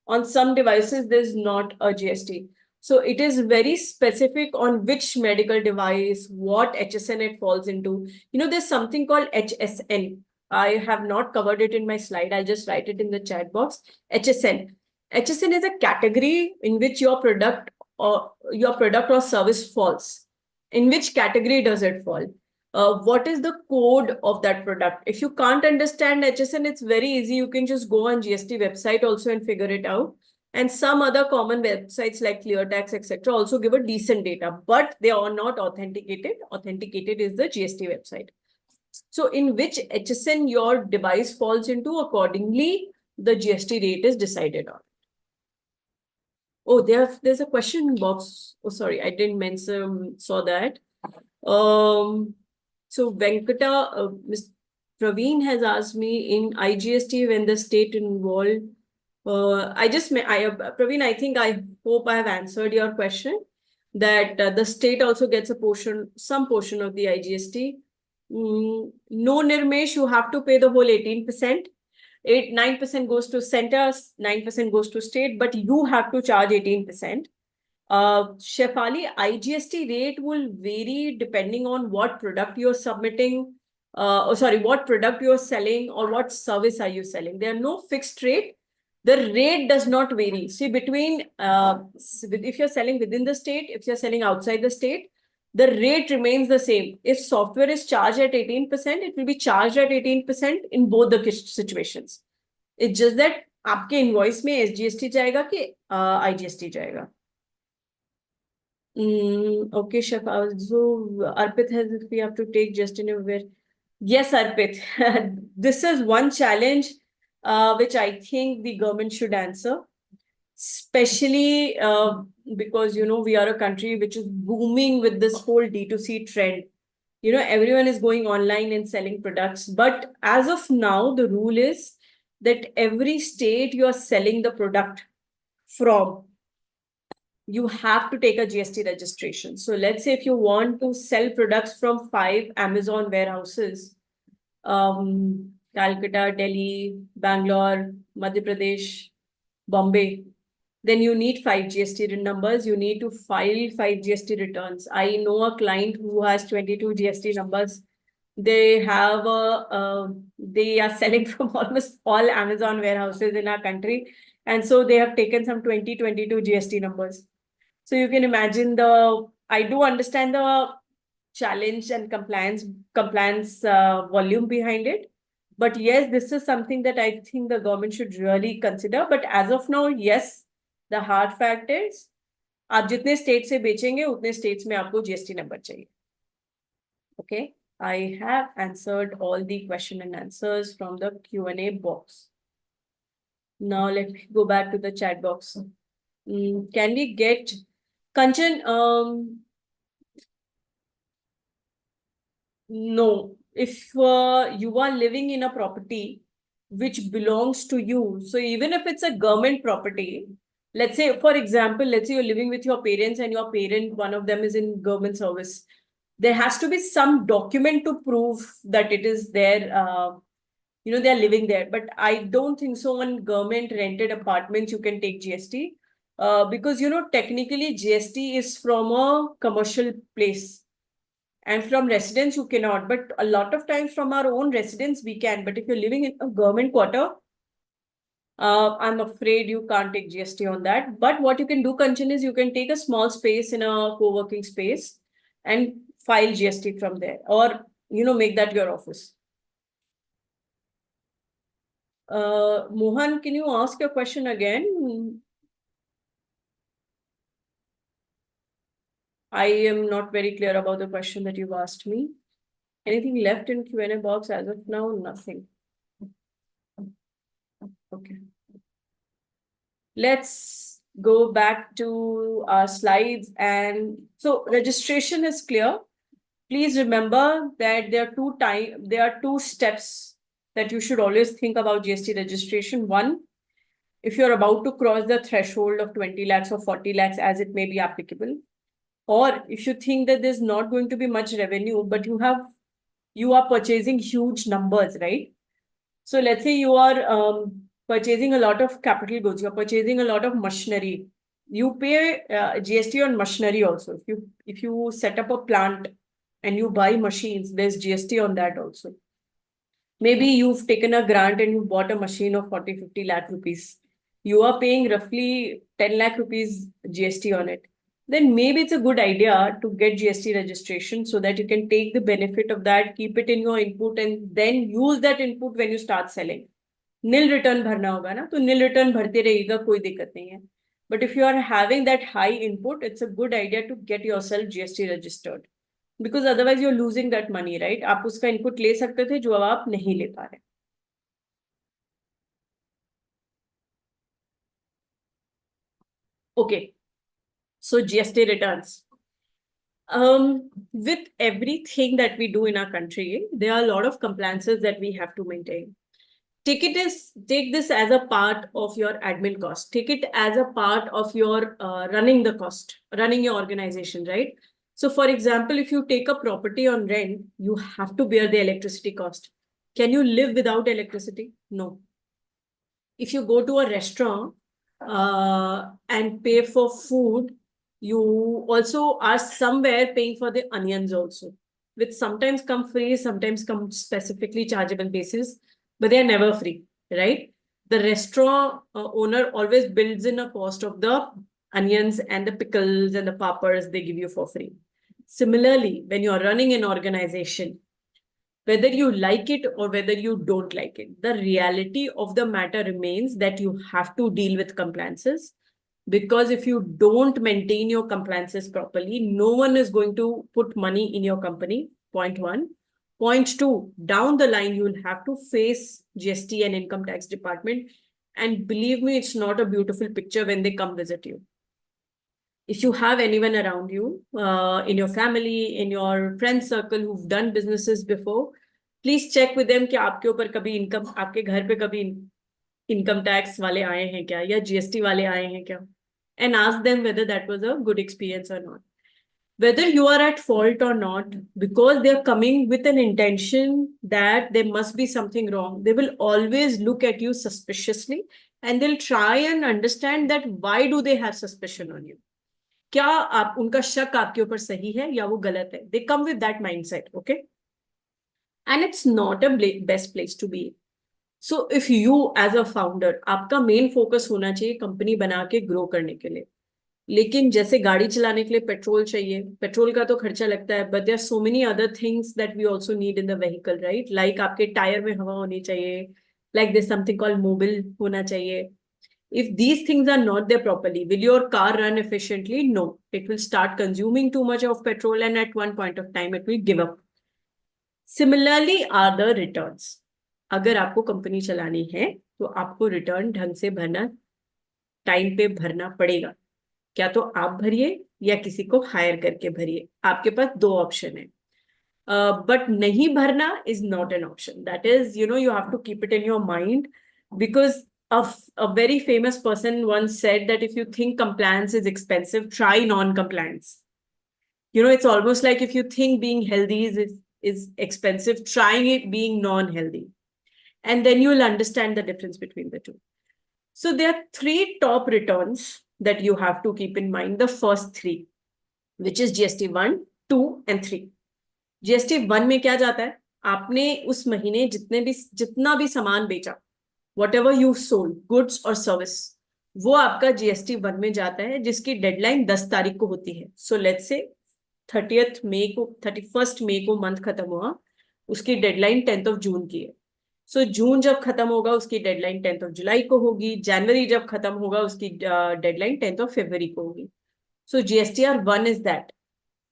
Speaker 3: On some devices, there's not a GST. So it is very specific on which medical device, what HSN it falls into. There's something called HSN. I have not covered it in my slide. I'll just write it in the chat box. HSN. HSN is a category in which your product or your product or service falls, in which category does it fall? What is the code of that product? If you can't understand HSN, it's very easy. You can just go on GST website also and figure it out. And some other common websites like ClearTax, etc., also give a decent data, but they are not authenticated. Authenticated is the GST website. So in which HSN your device falls into, accordingly, the GST rate is decided on. Oh, there's a question box. Oh, sorry, I didn't mention, saw that. So Venkata, Mr. Praveen has asked me in IGST when the state involved. Praveen, I think I hope I have answered your question that the state also gets a portion, some portion of the IGST. No, Nirmesh, you have to pay the whole 18%. 9% goes to center, 9% goes to state, but you have to charge 18%. Shefali, IGST rate will vary depending on what product you're submitting, what product you're selling or what service are you selling. There are no fixed rate. The rate does not vary. See, between if you're selling within the state, if you're selling outside the state, the rate remains the same. If software is charged at 18%, it will be charged at 18% in both the situations. It's just that आपके invoice में SGST जाएगा कि IGST जाएगा. Okay, Chef. So Arpit has, if we have to take just in a way. Yes, Arpit. This is one challenge which I think the government should answer, especially because, we are a country which is booming with this whole D2C trend. Everyone is going online and selling products. But as of now, the rule is that every state you are selling the product from, you have to take a GST registration. So let's say if you want to sell products from 5 Amazon warehouses, Calcutta, Delhi, Bangalore, Madhya Pradesh, Bombay, then you need 5 GST numbers. You need to file 5 GST returns. I know a client who has 22 GST numbers. They are selling from almost all Amazon warehouses in our country. And so they have taken some 22 GST numbers. So you can imagine I do understand the challenge and compliance volume behind it. But yes, this is something that I think the government should really consider. But as of now, yes, the hard fact is, आप जितने state से बेचेंगे उतने states में आपको GST number चाहिए. Okay, I have answered all the question and answers from the Q&A box. Now let me go back to the chat box. Can we get Kanchan? No. If you are living in a property which belongs to you, so even if it's a government property, let's say, for example, let's say you're living with your parents and your parent, one of them is in government service, there has to be some document to prove that it is their, they're living there. But I don't think so on government rented apartments you can take GST. Because, technically GST is from a commercial place. And from residents, you cannot. But a lot of times from our own residents, we can. But if you're living in a government quarter, I'm afraid you can't take GST on that. But what you can do, Kanchan, is you can take a small space in a co-working space and file GST from there. Or, make that your office. Mohan, can you ask your question again? I am not very clear about the question that you've asked me. Anything left in Q&A box as of now? Nothing. Okay. Let's go back to our slides. And so registration is clear. Please remember that there are two steps that you should always think about GST registration. One, if you're about to cross the threshold of 20 lakhs or 40 lakhs, as it may be applicable, or if you think that there's not going to be much revenue, but you are purchasing huge numbers, right? So let's say you are purchasing a lot of capital goods, you're purchasing a lot of machinery. You pay GST on machinery also. If you set up a plant and you buy machines, there's GST on that also. Maybe you've taken a grant and you bought a machine of 40-50 lakh rupees. You are paying roughly 10 lakh rupees GST on it. then maybe it's a good idea to get GST registration so that you can take the benefit of that, keep it in your input, and then use that input when you start selling. Nil return भरना होगा ना, तो nil return भरते रहिएगा, कोई दिक्कत नहीं है. But if you are having that high input, it's a good idea to get yourself GST registered. Because otherwise you're losing that money, right? आप उसका input ले सकते थे जो अब आप नहीं ले पा रहे. Okay, so GST returns. With everything that we do in our country, there are a lot of compliances that we have to maintain. Take this as a part of your admin cost. Take it as a part of your running the cost, running your organization, right? So, for example, if you take a property on rent, you have to bear the electricity cost. Can you live without electricity? No. If you go to a restaurant and pay for food, you also are somewhere paying for the onions also, which sometimes come free, sometimes come specifically chargeable basis, but they are never free, right? The restaurant owner always builds in a cost of the onions and the pickles and the pappers they give you for free. Similarly, when you are running an organization, whether you like it or whether you don't like it, the reality of the matter remains that you have to deal with compliances. Because if you don't maintain your compliances properly, no one is going to put money in your company. Point one. Point two, down the line, you will have to face GST and income tax department. And believe me, it's not a beautiful picture when they come visit you. If you have anyone around you, in your family, in your friend circle who've done businesses before, please check with them कि आपके ऊपर कभी income, आपके घर पे कभी income tax वाले आए हैं क्या, या GST वाले आए हैं क्या, and ask them whether that was a good experience or not. Whether you are at fault or not, because they're coming with an intention that there must be something wrong, they will always look at you suspiciously and they'll try and understand that why do they have suspicion on you. क्या आप उनका शक आपके ऊपर सही है या वो गलत है. They come with that mindset. Okay, and it's not a best place to be. So if you as a founder, आपका मेन फोकस होना चाहिए कंपनी बना के ग्रो करने के लिए. लेकिन जैसे गाड़ी चलाने के लिए पेट्रोल चाहिए, पेट्रोल का तो खर्चा लगता है, but there are so many other things that we also need in the vehicle, right? Like आपके टायर में हवा होनी चाहिए, like this something called Mobil होना चाहिए. If these things are not there properly, will your car run efficiently? No. It will start consuming too much of petrol and at one point of time it will give up. Similarly are the returns. अगर आपको company चलानी है तो आपको return ढंग से भरना, time पे भरना पड़ेगा. क्या तो आप भरिए या किसी को हायर करके भरिए. आपके पास दो ऑप्शन है. But nahi bharna is not an option. That is, you have to keep it in your mind, because a very famous person once said that if you think compliance is expensive, try non-compliance. It's almost like if you think being healthy is expensive, trying it being non-healthy. And then you'll understand the difference between the two. So there are three top returns that you have to keep in mind. The first three, which is GST 1, 2 and 3. GST 1 में क्या जाता है? आपने उस महीने जितना भी सामान बेचा, what ever you sold, goods और सर्विस, वो आपका GST 1 में जाता है, जिसकी डेडलाइन 10 तारीख को होती है. सो लेट्स से 31 मई को मंथ खत्म हुआ, उसकी डेडलाइन 10th of June की है. सो जून जब खत्म होगा उसकी डेडलाइन 10th of July को होगी. जनवरी जब खत्म होगा उसकी डेडलाइन 10th of February को होगी. सो GSTR 1 इज दैट.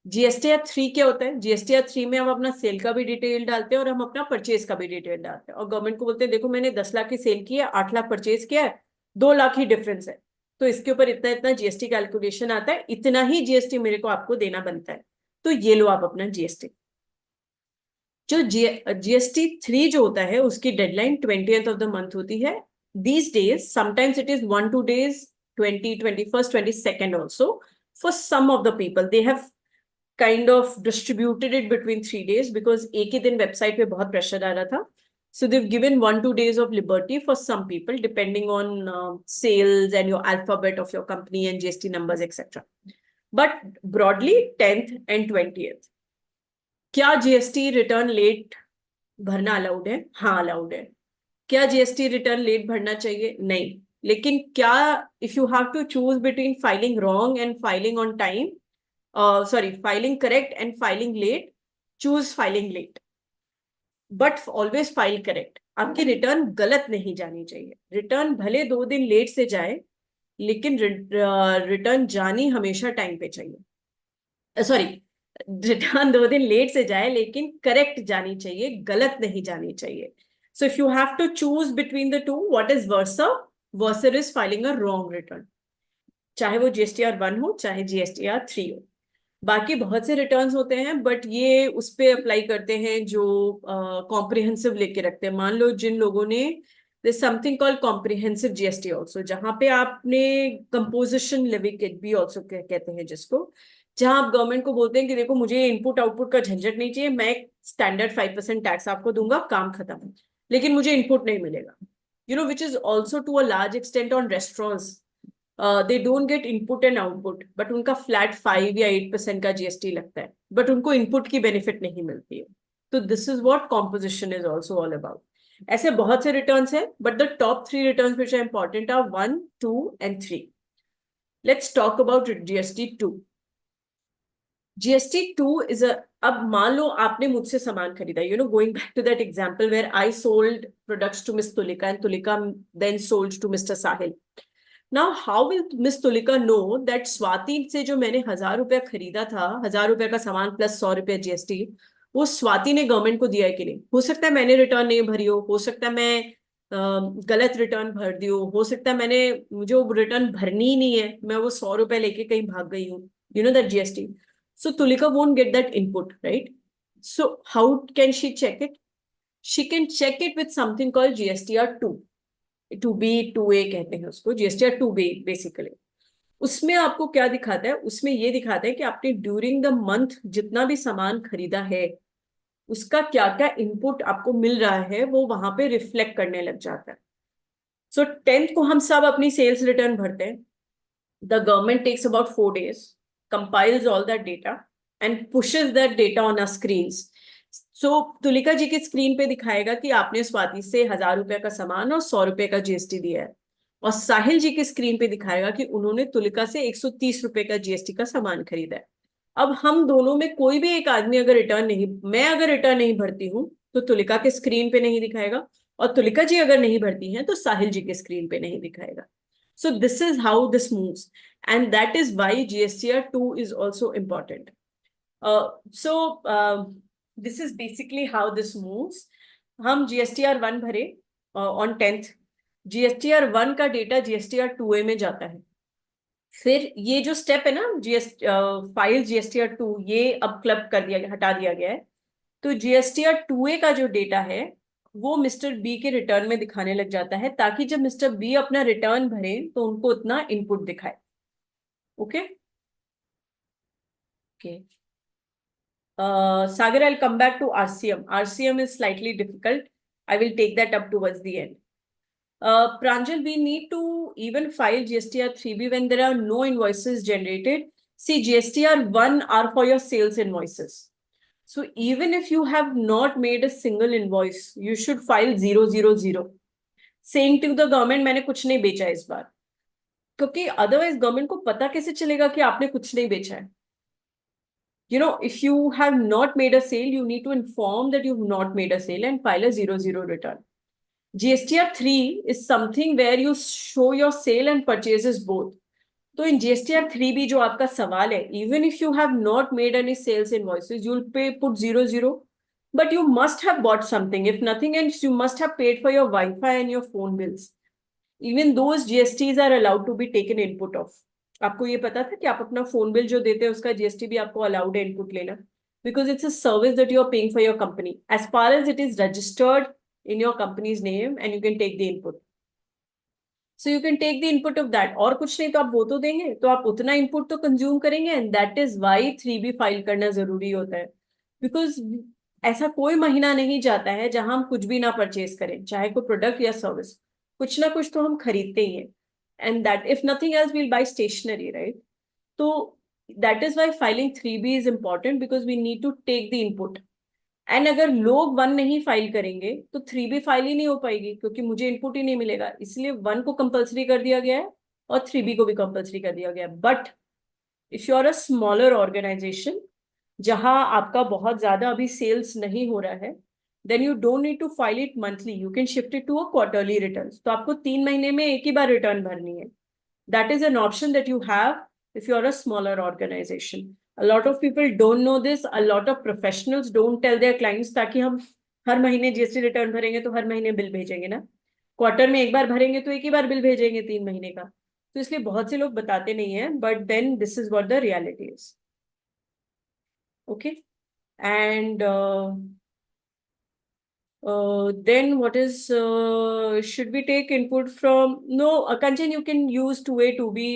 Speaker 3: GSTR 3 क्या होता है? GSTR 3 में हम अपना सेल का भी डिटेल डालते हैं और हम अपना परचेज का भी डिटेल डालते हैं, और गवर्नमेंट को बोलते हैं देखो मैंने 10 लाख की सेल की है, 8 लाख परचेज किया है, 2 लाख ही डिफरेंस है, तो इसके ऊपर इतना इतना GST कैलकुलेशन आता है, इतना ही GST मेरे को आपको देना बनता है, तो ये लो आप अपना GST. जो GST 3 जो होता है उसकी deadline 20th of the month होती है. These days sometimes it is 1-2 days, 20, 21st, 22nd also. For some of the people they have kind of distributed it between 3 days, because एक ही दिन वेबसाइट पे बहुत प्रेशर आ रहा था. So they've given 1-2 days of liberty for some people depending on sales and your alphabet of your company and GST numbers etc. But broadly 10th and 20th. क्या GST return late भरना allowed है? हाँ allowed है. क्या GST return late भरना चाहिए? नहीं. लेकिन क्या, if you have to choose between filing wrong and filing on time, sorry filing correct and filing late, choose filing late, but always file correct. आपकी रिटर्न गलत नहीं जानी चाहिए। रिटर्न भले 2 दिन लेट से जाए, लेकिन रिटर्न जानी हमेशा टाइम पे चाहिए। सॉरी, रिटर्न 2 दिन लेट से जाए लेकिन करेक्ट जानी चाहिए, गलत नहीं जानी चाहिए। So if you have to choose between the two, what is worser? Worser is filing a wrong return, चाहे वो GSTR 1 हो चाहे GSTR 3 हो। बाकी बहुत से रिटर्न्स होते हैं, बट ये उस पे अप्लाई करते हैं जो कॉम्प्रिहेंसिव लेके रखते हैं। मान लो जिन लोगों ने, something called comprehensive GST also, जहां पे आपने कंपोजिशन लेवी किट भी ऑल्सो कहते हैं जिसको, जहां आप गवर्नमेंट को बोलते हैं कि देखो मुझे इनपुट आउटपुट का झंझट नहीं चाहिए, मैं स्टैंडर्ड 5% टैक्स आपको दूंगा, काम खत्म, लेकिन मुझे इनपुट नहीं मिलेगा। Which is also to a large extent on restaurants, they don't get input and output, but उनका फ्लैट 5 या 8% का GST लगता है, बट उनको इनपुट की बेनिफिट नहीं मिलती है। तो this is what composition is also all about. ऐसे बहुत से रिटर्न्स हैं, but the top 3 returns which are important are 1, 2 and 3। Let's talk about GST 2। GST 2 is a, अब मान लो आपने मुझसे सामान खरीदा, going back to that example where I sold products to miss Tulika and Tulika then sold to mister Sahil. Now how will miss Tulika know that Swati से जो मैंने 1,000 रुपया खरीदा था, 1,000 रुपया का सामान प्लस 100 रुपया GST, वो स्वाति ने गवर्नमेंट को दिया है कि नहीं? हो सकता है मैंने रिटर्न नहीं भरी हो सकता है मैं गलत रिटर्न भर दी हो सकता है मैंने, मुझे वो रिटर्न भरनी ही नहीं है, मैं वो 100 रुपया लेके कहीं भाग गई हूँ, that GST। So Tulika won't get that input, right? So how can she check it? She can check it with something called GSTR 2, 2B 2A कहते हैं उसको, GSTR 2B बेसिकली। उसमें आपको क्या दिखाता है? उसमें ये दिखाता है कि आपने ड्यूरिंग द मंथ जितना भी सामान खरीदा है, उसका क्या क्या इनपुट आपको मिल रहा है, वो वहां पे रिफ्लेक्ट करने लग जाता है। सो 10th को हम सब अपनी सेल्स रिटर्न भरते हैं। The government takes about 4 days, compiles all that data and pushes that data on our screens. So Tulika जी की स्क्रीन पे दिखाएगा कि आपने स्वाति से 1,000 रुपया का सामान और 100 रुपये का GST दिया है, और साहिल जी की स्क्रीन पे दिखाएगा कि उन्होंने तुलिका से 130 रुपये का GST का सामान खरीदा है। अब हम दोनों में कोई भी एक आदमी अगर रिटर्न नहीं, मैं अगर रिटर्न नहीं भरती हूँ तो तुलिका के स्क्रीन पे नहीं दिखाएगा, और तुलिका जी अगर नहीं भरती हैं तो साहिल जी के स्क्रीन पे नहीं दिखाएगा। So this is how this moves, and that is why GSTR 2 is also important. So this is basically how this moves. हम GSTR 1 भरे on 10th, GSTR 1 का डेटा GSTR 2A में जाता है। फिर ये जो स्टेप है ना, फाइल GSTR 2, ये अब क्लब कर दिया गया, हटा दिया गया है। तो GSTR 2A का जो डेटा है वो मिस्टर बी के रिटर्न में दिखाने लग जाता है, ताकि जब मिस्टर बी अपना रिटर्न भरे तो उनको उतना इनपुट दिखाए। Okay okay Sagar, I'll come back to RCM. RCM is slightly difficult. I will take that up towards the end. Pranjal, we need to even file GSTR 3B when there are no invoices generated. See, GSTR 1 are for your sales invoices. So even if you have not made a single invoice, you should file 000, saying to the government मैंने कुछ नहीं बेचा इस बार, क्योंकि otherwise government को पता कैसे चलेगा कि आपने कुछ नहीं बेचा है? If you have not made a sale, you need to inform that you've not made a sale and file a 00 return. GSTR 3 is something where you show your sale and purchases both. So in GSTR 3 भी जो आपका सवाल है, even if you have not made any sales invoices, you'll put 00, but you must have bought something. If nothing else, you must have paid for your Wi-Fi and your phone bills. Even those GSTs are allowed to be taken input of. आपको ये पता था कि आप अपना phone bill जो देते हैं उसका GST भी आपको अलाउड है इनपुट लेना, because it's a service that you are paying for your company as far as it is registered in your company's name, and you can take the input. So you can take the input of that. और कुछ नहीं तो आप वो तो देंगे, तो आप उतना इनपुट तो कंज्यूम करेंगे, and that is why 3B file करना जरूरी होता है। बिकॉज ऐसा कोई महीना नहीं जाता है जहां हम कुछ भी ना परचेज करें, चाहे कोई प्रोडक्ट या सर्विस, कुछ ना कुछ तो हम खरीदते ही हैं, and that if nothing else we'll buy stationery, right? तो that is why filing 3B is important, because we need to take the input, and अगर लोग 1 नहीं फाइल करेंगे तो 3 भी फाइल ही नहीं हो पाएगी, क्योंकि मुझे इनपुट ही नहीं मिलेगा। इसलिए 1 को कंपलसरी कर दिया गया है और 3 को भी कंपलसरी कर दिया गया है। But if you are a smaller organisation, जहां आपका बहुत ज्यादा अभी सेल्स नहीं हो रहा है, then you don't need to file it monthly, you can shift it to a quarterly return. तो आपको 3 महीने में एक ही बार रिटर्न भरनी है। That is an option that you have if you are a smaller organization. A lot of people don't know this. A lot of professionals don't tell their clients ताकि हम हर महीने जीएसटी रिटर्न भरेंगे तो हर महीने bill भेजेंगे ना, quarter में एक बार भरेंगे तो एक ही बार बिल भेजेंगे 3 महीने का। तो इसलिए बहुत से लोग बताते नहीं है, but then this is what the reality is. Okay. And then what is should we take input from? No, Kanchan, you can use 2A, 2B,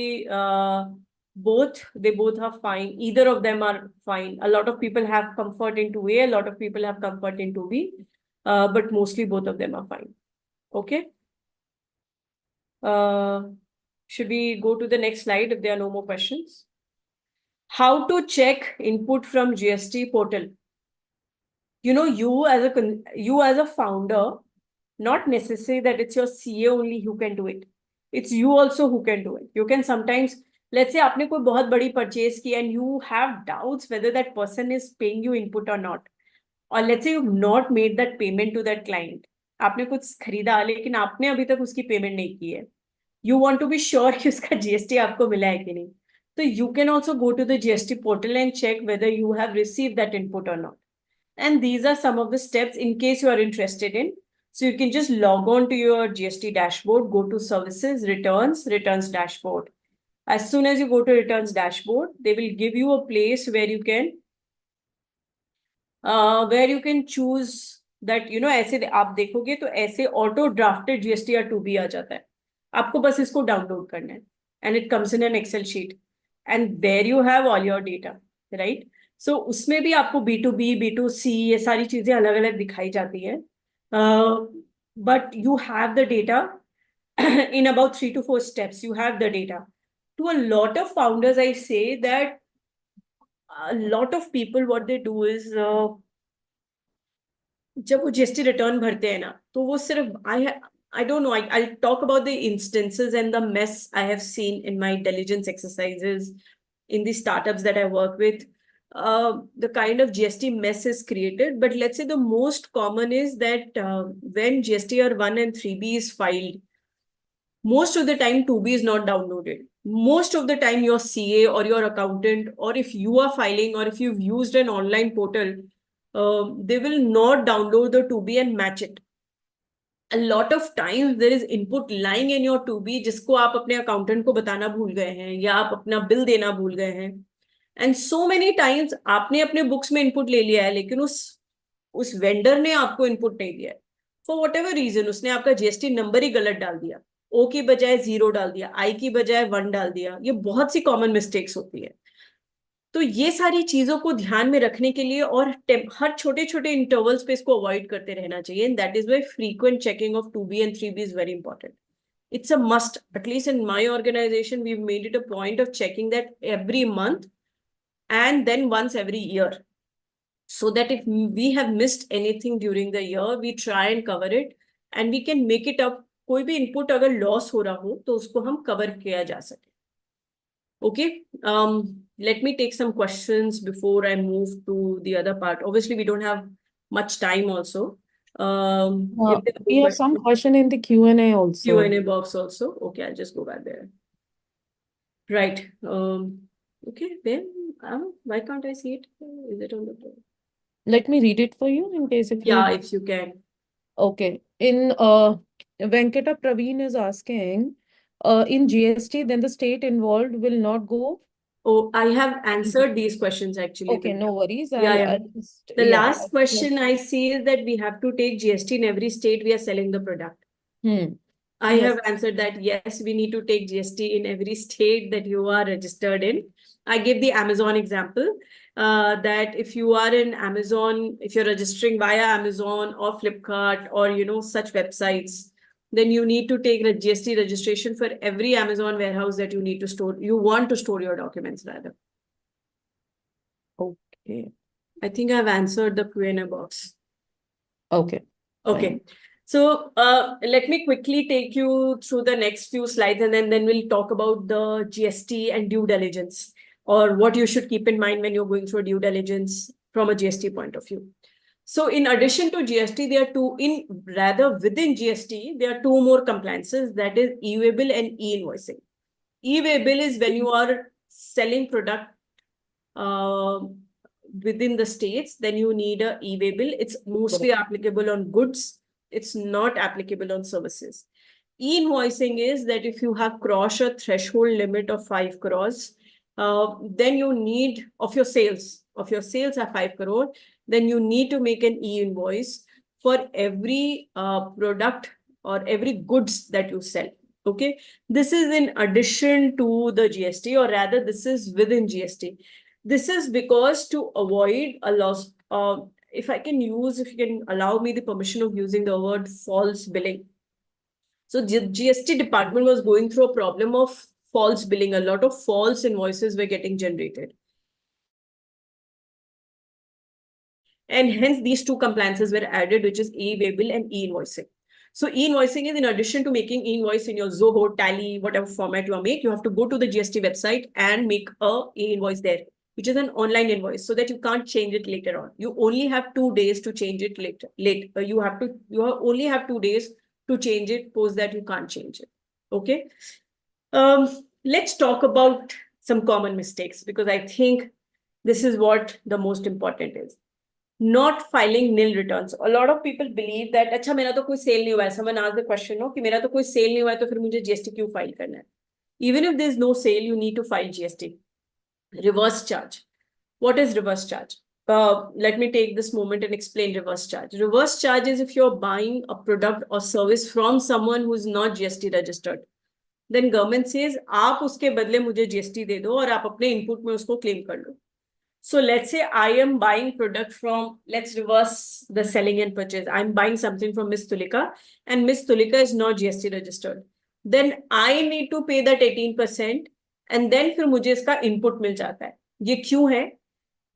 Speaker 3: both. They both are fine. Either of them are fine. A lot of people have comfort in 2A, a lot of people have comfort in 2B, but mostly both of them are fine. Okay. Uh, should we go to the next slide if there are no more questions? How to check input from GST portal? You as a founder, not necessary that it's your CA only who can do it. It's you also who can do it. You can sometimes, let's say आपने कोई बहुत बड़ी purchase की and you have doubts whether that person is paying you input or not. Or let's say you've not made that payment to that client. आपने कुछ खरीदा लेकिन आपने अभी तक उसकी पेमेंट नहीं की है. You want to be sure कि उसका GST आपको मिला है कि नहीं. So you can also go to the GST portal and check whether you have received that input or not. And these are some of the steps in case you are interested in. So you can just log on to your GST dashboard, go to services, returns dashboard. As soon as you go to returns dashboard, they will give you a place where you can choose that, ऐसे आप देखोगे तो ऐसे auto drafted GST या 2B आ जाता है। आपको बस इसको डाउनलोड करना है and it comes in an excel sheet and there you have all your data, right. So उसमें भी आपको B2B, B2C ये सारी चीजें अलग अलग दिखाई जाती है, but you have the data in about 3 to 4 steps. You have the data. To a lot of founders, I say that a lot of people, what they do is, जब वो जीएसटी रिटर्न भरते हैं ना, तो वो सिर्फ I don't know, I talk about the instances and the mess I have seen in my diligence exercises in the startups that I work with. The kind of GST mess is created, but let's say the most common is that when GSTR 1 and 3B is filed, most of the time 2B is not downloaded. Most of the time your CA or your accountant, or if you are filing or if you've used an online portal, they will not download the 2B and match it. A lot of times there is input lying in your 2B जिसको आप अपने accountant को बताना भूल गए हैं या आप अपना bill देना भूल गए हैं. And so many times आपने अपने books में input ले लिया है लेकिन उस vendor ने आपको input नहीं दिया है. For whatever reason उसने आपका GST नंबर ही गलत डाल दिया, O की बजाय 0 डाल दिया, I की बजाय 1 डाल दिया. ये बहुत सी कॉमन मिस्टेक्स होती है. तो ये सारी चीजों को ध्यान में रखने के लिए और हर छोटे छोटे इंटरवल्स पे इसको अवॉइड करते रहना चाहिए. And that is why frequent checking of 2B and 3B is very important. It's a must. At least in my organization, we've made it a point of checking that every month and then once every year. So that if we have missed anything during the year, we try and cover it and we can make it up. कोई भी input अगर loss हो रहा हो तो उसको हम cover किया जा सके. Okay. Let me take some questions before I move to the other part. Obviously, we don't have much time also. If there are
Speaker 2: We
Speaker 3: no
Speaker 2: have some
Speaker 3: questions,
Speaker 2: question in the Q&A also.
Speaker 3: Q&A box also. Okay, I'll just go back there. Right. Okay, then why can't I see it? Is it on the board?
Speaker 2: Let me read it for you in case if
Speaker 3: Yeah,
Speaker 2: you...
Speaker 3: if you can.
Speaker 2: Okay. In Venkata Praveen is asking, in GST, then the state involved will not go.
Speaker 3: Oh, I have answered these questions actually.
Speaker 2: Okay, no worries.
Speaker 3: Yeah, yeah.
Speaker 2: I'll just,
Speaker 3: The
Speaker 2: yeah.
Speaker 3: last question I see is that we have to take GST in every state we are selling the product. I
Speaker 2: Yes.
Speaker 3: have answered that yes, we need to take GST in every state that you are registered in. I gave the Amazon example that if you are in Amazon, if you're registering via Amazon or Flipkart or such websites, then you need to take the GST registration for every Amazon warehouse that you want to store your documents rather.
Speaker 2: Okay.
Speaker 3: I think I've answered the Q&A box.
Speaker 2: Okay.
Speaker 3: Okay.
Speaker 2: Fine.
Speaker 3: So let me quickly take you through the next few slides, and then we'll talk about the GST and due diligence, or what you should keep in mind when you're going through due diligence from a GST point of view. So in addition to GST, there are within GST, there are two more compliances, that is e-waybill and e-invoicing. E-waybill is when you are selling product uh, within the states, then you need a e-waybill. It's mostly applicable on goods. It's not applicable on services. E-invoicing is that if you have crossed a threshold limit of 5 crores, then you need of your sales are 5 crore, then you need to make an e-invoice for every product or every goods that you sell. Okay, this is in addition to the GST, or rather, this is within GST. This is because to avoid a loss, if you can allow me the permission of using the word false billing. So GST department was going through a problem of false billing. A lot of false invoices were getting generated. And hence these two compliances were added, which is e-waybill and e-invoicing. So e-invoicing is in addition to making e-invoice in your Zoho, Tally, whatever format you make, you have to go to the GST website and make a e-invoice there, which is an online invoice, so that you can't change it later on. You only have 2 days to change it later. Only have 2 days to change it. Post that, you can't change it. Okay. Let's talk about some common mistakes, because I think this is what the most important is. Not filing nil returns. A lot of people believe that अच्छा मेरा तो कोई cell नहीं हुआ है. Someone asked the question, no, कि मेरा तो कोई सेल नहीं हुआ है तो फिर मुझे GST क्यों फाइल करना है? Even if there is no sale, you need to file GST. Reverse charge. What is reverse charge? Let me take this moment and explain reverse charge. Reverse charge is if you're buying a product or service from someone who is not GST registered. Then government says आप उसके बदले मुझे GST दे दो और आप अपने input में उसको क्लेम कर लो. So let's say I am buying product from, let's reverse the selling and purchase. I'm buying something from Miss Tulika, and Miss Tulika is not GST registered. Then I need to pay that 18%, and then फिर मुझे इसका input मिल जाता है. ये क्यों है?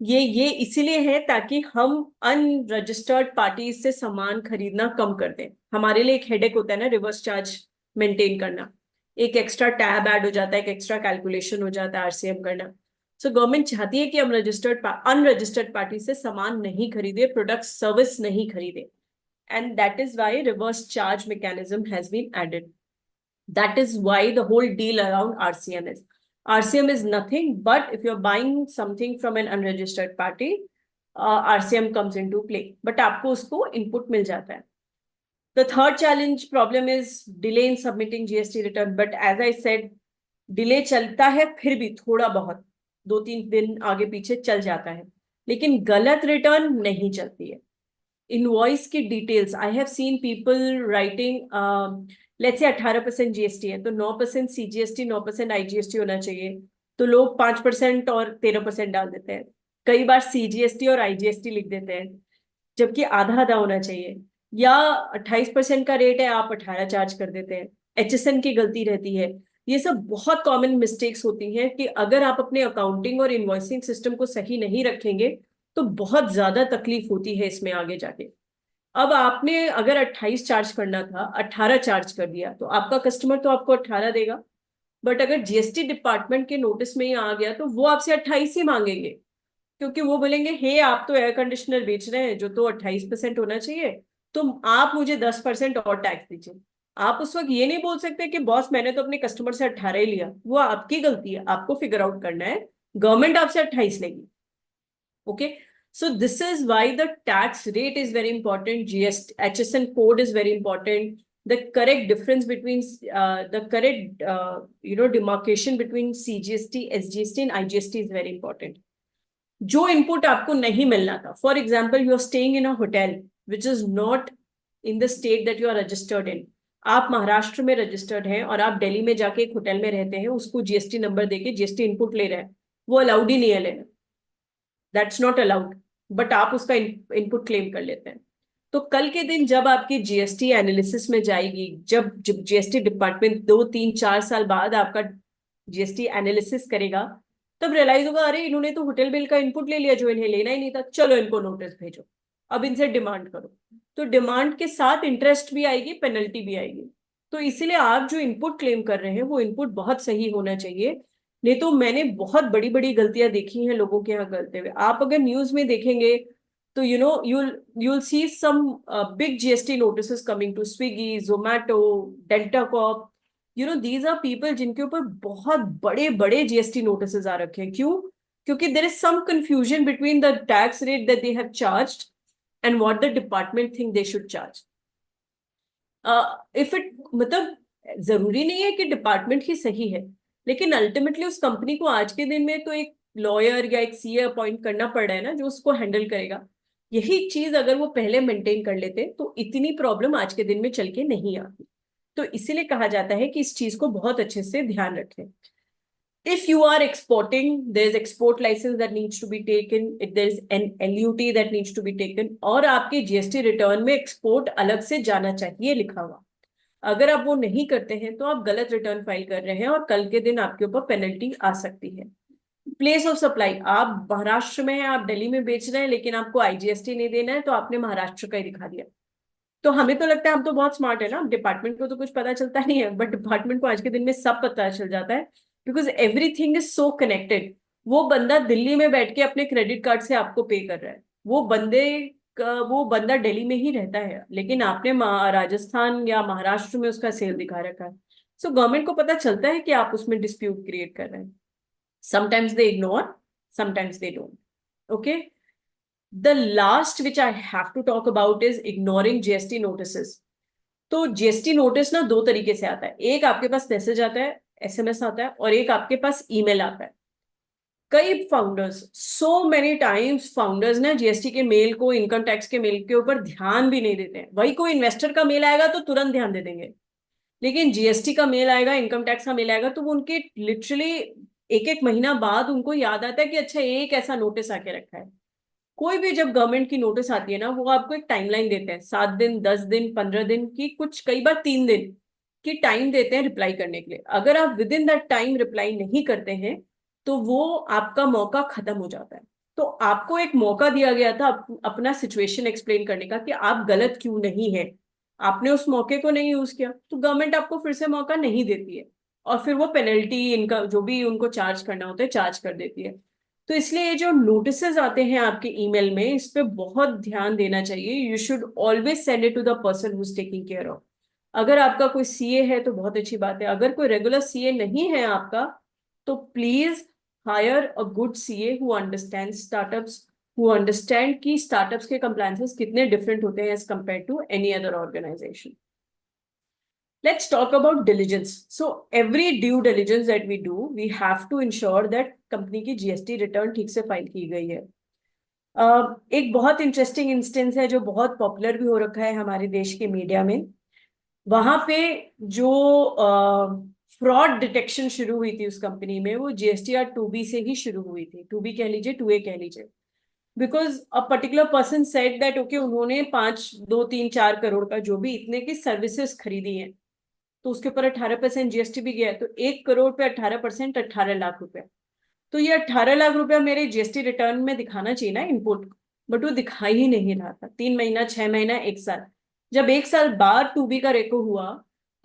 Speaker 3: ये इसीलिए है ताकि हम अनरजिस्टर्ड पार्टी से सामान खरीदना कम कर दें. हमारे लिए एक हेडेक होता है ना रिवर्स चार्ज मेंटेन करना. एक एक्स्ट्रा टैब ऐड हो जाता है, एक एक्स्ट्रा कैलकुलेशन हो जाता है आरसीएम करना. सो गवर्नमेंट चाहती है कि हम अनरजिस्टर्ड पार्टी से सामान नहीं खरीदे, प्रोडक्ट सर्विस नहीं खरीदे. And that is why reverse charge mechanism has been added. That is why the whole deal around RCM is. RCM is nothing but if you're buying something from an unregistered party, RCM comes into play. But आपको उसको input मिल जाता है. The third challenge problem is delay in submitting GST return. But as I said, delay चलता है फिर भी थोड़ा बहुत 2-3 दिन आगे पीछे चल जाता है, लेकिन गलत रिटर्न नहीं चलती है. इनवॉइस की details, I have seen people writing, let's say 18% GST है तो 9% सीजीएसटी, 9% आईजीएसटी होना चाहिए, तो लोग 5% और 13% डाल देते हैं. कई बार सीजीएसटी और आईजीएसटी लिख देते हैं, जबकि आधा आधा होना चाहिए. या 28% का रेट है, आप 18 चार्ज कर देते हैं. एचएसएन की गलती रहती है. ये सब बहुत कॉमन मिस्टेक्स होती हैं कि अगर आप अपने अकाउंटिंग और इन्वॉइसिंग सिस्टम को सही नहीं रखेंगे तो बहुत ज्यादा तकलीफ होती है इसमें आगे जाके. अब आपने अगर 28 चार्ज करना था, 18 चार्ज कर दिया, तो आपका कस्टमर तो आपको 18 देगा. बट अगर जीएसटी डिपार्टमेंट के नोटिस में ही आ गया तो वो आपसे 28 ही मांगेंगे, क्योंकि वो बोलेंगे हे आप तो एयर कंडीशनर बेच रहे हैं जो तो 28% होना चाहिए, तो आप मुझे 10% और टैक्स दीजिए. आप उस वक्त ये नहीं बोल सकते कि बॉस मैंने तो अपने कस्टमर से 18 ही लिया. वो आपकी गलती है, आपको फिगर आउट करना है. गवर्नमेंट आपसे 28 लेगी. Okay. So this is why the tax rate is very important. GST HSN code is very important. The correct difference between the correct demarcation between CGST, SGST and IGST is very important. जो input आपको नहीं मिलना था, for example you are staying in a hotel which is not in the state that you are registered in. आप महाराष्ट्र में registered हैं और आप दिल्ली में जाके एक होटल में रहते हैं, उसको जीएसटी नंबर देके जीएसटी इनपुट ले रहे हैं, वो अलाउड ही नहीं है लेना. That's not allowed. बट आप उसका इनपुट क्लेम कर लेते हैं. तो कल के दिन जब आपकी जीएसटी एनालिसिस में जाएगी, जब जीएसटी डिपार्टमेंट 2-3-4 साल बाद आपका जीएसटी एनालिसिस करेगा, तब रियलाइज होगा अरे इन्होंने तो होटल बिल का इनपुट ले लिया जो इन्हें लेना ही नहीं था, चलो इनको नोटिस भेजो, अब इनसे डिमांड करो। तो डिमांड के साथ इंटरेस्ट भी आएगी, पेनल्टी भी आएगी। तो इसीलिए आप जो इनपुट क्लेम कर रहे हैं वो इनपुट बहुत सही होना चाहिए। नहीं तो मैंने बहुत बड़ी बड़ी गलतियां देखी हैं लोगों के यहाँ करते हुए। आप अगर न्यूज में देखेंगे तो you'll see some big GST notice coming to Swiggy, Zomato, Delta Corp. These are people जिनके ऊपर बहुत बड़े बड़े जीएसटी नोटिस आ रखे हैं। क्यों? क्योंकि there is some confusion between the tax rate that they have charged and what the department think they should charge. If it मतलब जरूरी नहीं है कि डिपार्टमेंट ही सही है, लेकिन अल्टीमेटली उस कंपनी को आज के दिन में तो एक लॉयर या एक सीए अपॉइंट करना पड़ रहा है ना, जो उसको हैंडल करेगा। यही चीज अगर वो पहले मेंटेन कर लेते तो इतनी प्रॉब्लम आज के दिन में चल के नहीं आती। तो इसीलिए कहा जाता है कि इस चीज को बहुत अच्छे से ध्यान रखें। If you are exporting, there's export license that needs to be taken. If there's an LUT that needs to be taken, और आपके जीएसटी रिटर्न में एक्सपोर्ट अलग से जाना चाहिए लिखा हुआ। अगर आप वो नहीं करते हैं तो आप गलत रिटर्न फाइल कर रहे हैं और कल के दिन आपके ऊपर पेनल्टी आ सकती है। प्लेस ऑफ सप्लाई, आप महाराष्ट्र में हैं, आप दिल्ली में बेच रहे हैं, लेकिन आपको आईजीएसटी नहीं देना है तो आपने महाराष्ट्र का ही दिखा दिया। तो हमें तो लगता है हम तो बहुत स्मार्ट है ना, डिपार्टमेंट को तो कुछ पता चलता नहीं है, बट डिपार्टमेंट को आज के दिन में सब पता चल जाता है, because everything is so connected. वो बंदा दिल्ली में बैठ के अपने क्रेडिट कार्ड से आपको पे कर रहा है, वो बंदा दिल्ली में ही रहता है, लेकिन आपने राजस्थान या महाराष्ट्र में उसका सेल दिखा रखा है। सो गवर्नमेंट को पता चलता है कि आप उसमें डिस्प्यूट क्रिएट कर रहे हैं। Sometimes they ignore, sometimes they don't. Okay, the last which I have to talk about is ignoring GST notices. तो जीएसटी नोटिस ना दो तरीके से आता है, एक आपके पास मैसेज आता है, एसएमएस आता है, और एक आपके पास ईमेल आता है। कई founders, so many times founders ना जीएसटी के मेल को, इनकम टैक्स के मेल के ऊपर ध्यान भी नहीं देते हैं। वही कोई इन्वेस्टर का मेल आएगा तो तुरंत ध्यान दे देंगे, लेकिन जीएसटी का मेल आएगा, इनकम टैक्स का मेल आएगा, तो वो उनके लिटरली एक एक महीना बाद उनको याद आता है कि अच्छा एक ऐसा नोटिस आके रखा है। कोई भी जब गवर्नमेंट की नोटिस आती है ना, वो आपको एक टाइमलाइन देते हैं, 7 दिन, 10 दिन, 15 दिन की, कुछ कई बार 3 दिन की टाइम देते हैं रिप्लाई करने के लिए। अगर आप with in that time reply नहीं करते हैं तो वो आपका मौका खत्म हो जाता है। तो आपको एक मौका दिया गया था अपना सिचुएशन एक्सप्लेन करने का कि आप गलत क्यों नहीं है। आपने उस मौके को नहीं यूज किया तो गवर्नमेंट आपको फिर से मौका नहीं देती है, और फिर वो पेनल्टी, इनका जो भी उनको चार्ज करना होता है चार्ज कर देती है। तो इसलिए ये जो नोटिसेस आते हैं आपके ईमेल में, इस पे बहुत ध्यान देना चाहिए। You should always send it to the person who is taking care of. अगर आपका कोई सीए है तो बहुत अच्छी बात है, अगर कोई रेगुलर सीए नहीं है आपका तो please hire a good CA who understand startups, who understand कि स्टार्टअप्स के कंप्लायंसेस कितने डिफरेंट होते हैं as compare to any other organisation. Let's talk about diligence. So every due diligence that we do, we have to ensure that company की GST return ठीक से file की गई है। एक बहुत इंटरेस्टिंग इंस्टेंस है जो बहुत पॉपुलर भी हो रखा है हमारे देश के मीडिया में। वहां पे जो फ्रॉड डिटेक्शन शुरू हुई थी उस कंपनी में, वो जीएसटीआर 2B से ही शुरू हुई थी। 2B कह लीजिए, 2A कह लीजिए। Because a particular person said that okay, उन्होंने 5, 2, 3, 4 करोड़ का जो भी इतने की सर्विसेज खरीदी है, तो उसके ऊपर 18% जीएसटी भी गया है। तो 1 करोड़ पे 18%, 18 लाख रुपए। तो ये 18 लाख रुपया मेरे जीएसटी रिटर्न में दिखाना चाहिए ना, इनपुट। बट वो दिखा ही नहीं रहा था। 3 महीना, 6 महीना, 1 साल। जब 1 साल बाद 2B का रेको हुआ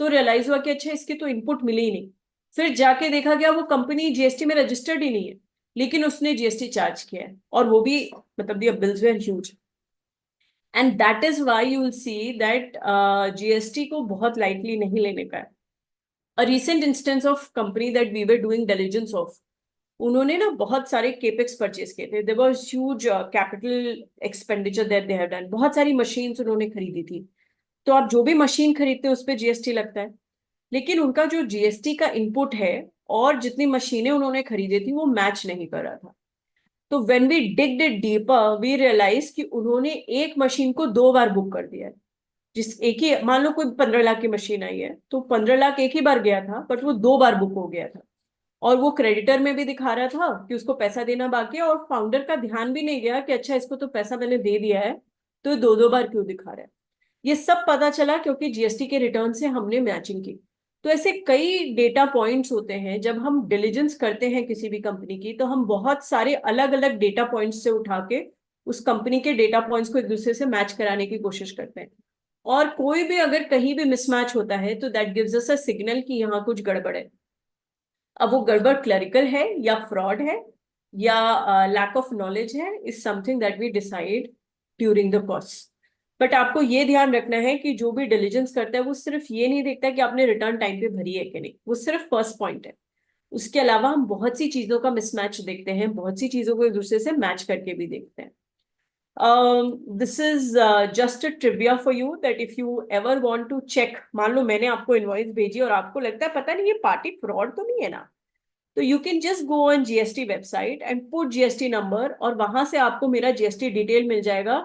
Speaker 3: तो रियलाइज हुआ कि अच्छा इसकी तो इनपुट मिली ही नहीं। फिर जाके देखा गया वो कंपनी जीएसटी में रजिस्टर्ड ही नहीं है, लेकिन उसने जीएसटी चार्ज किया है, और वो भी मतलब the bills were huge. And that is why you will see that GST को बहुत लाइटली नहीं लेने का है। A recent instance of company that we were doing diligence of, उन्होंने ना बहुत सारे केपेक्स परचेज किए थे। There was huge capital expenditure that they have done. बहुत सारी मशीन्स उन्होंने खरीदी थी। तो आप जो भी मशीन खरीदते हैं उस पर जीएसटी लगता है, लेकिन उनका जो जीएसटी का इनपुट है और जितनी मशीनें उन्होंने खरीदी थी वो मैच नहीं कर रहा था। तो when we digged it deeper we realise कि उन्होंने एक मशीन को 2 बार बुक कर दिया है। जिस एक ही, मान लो कोई 15 लाख की मशीन आई है तो 15 लाख एक ही बार गया था, बट वो 2 बार बुक हो गया था। और वो क्रेडिटर में भी दिखा रहा था कि उसको पैसा देना बाकी है, और फाउंडर का ध्यान भी नहीं गया कि अच्छा इसको तो पैसा मैंने दे दिया है, तो 2 2 बार क्यों दिखा रहा है। ये सब पता चला क्योंकि जीएसटी के रिटर्न से हमने मैचिंग की। तो ऐसे कई डेटा पॉइंट्स होते हैं, जब हम डिलीजेंस करते हैं किसी भी कंपनी की, तो हम बहुत सारे अलग अलग डेटा पॉइंट्स से उठा के उस कंपनी के डेटा पॉइंट्स को एक दूसरे से मैच कराने की कोशिश करते हैं। और कोई भी अगर कहीं भी मिसमैच होता है तो that gives us a signal कि यहाँ कुछ गड़बड़ है। अब वो गड़बड़ क्लरिकल है या फ्रॉड है या लैक ऑफ नॉलेज है, is something that we decide during the course. But आपको ये ध्यान रखना है कि जो भी डिलीजेंस करता है वो सिर्फ ये नहीं देखता कि आपने रिटर्न टाइम पे भरी है कि नहीं, वो सिर्फ फर्स्ट पॉइंट है। उसके अलावा हम बहुत सी चीजों का मिसमैच देखते हैं, बहुत सी चीजों को एक दूसरे से मैच करके भी देखते हैं। This is just a trivia for you that if you ever want to check, मान लो मैंने आपको इनवॉइस भेजी और आपको लगता है पता नहीं ये पार्टी फ्रॉड तो नहीं है ना, तो you can just go on GST website and put GST number, और वहां से आपको मेरा जीएसटी डिटेल मिल जाएगा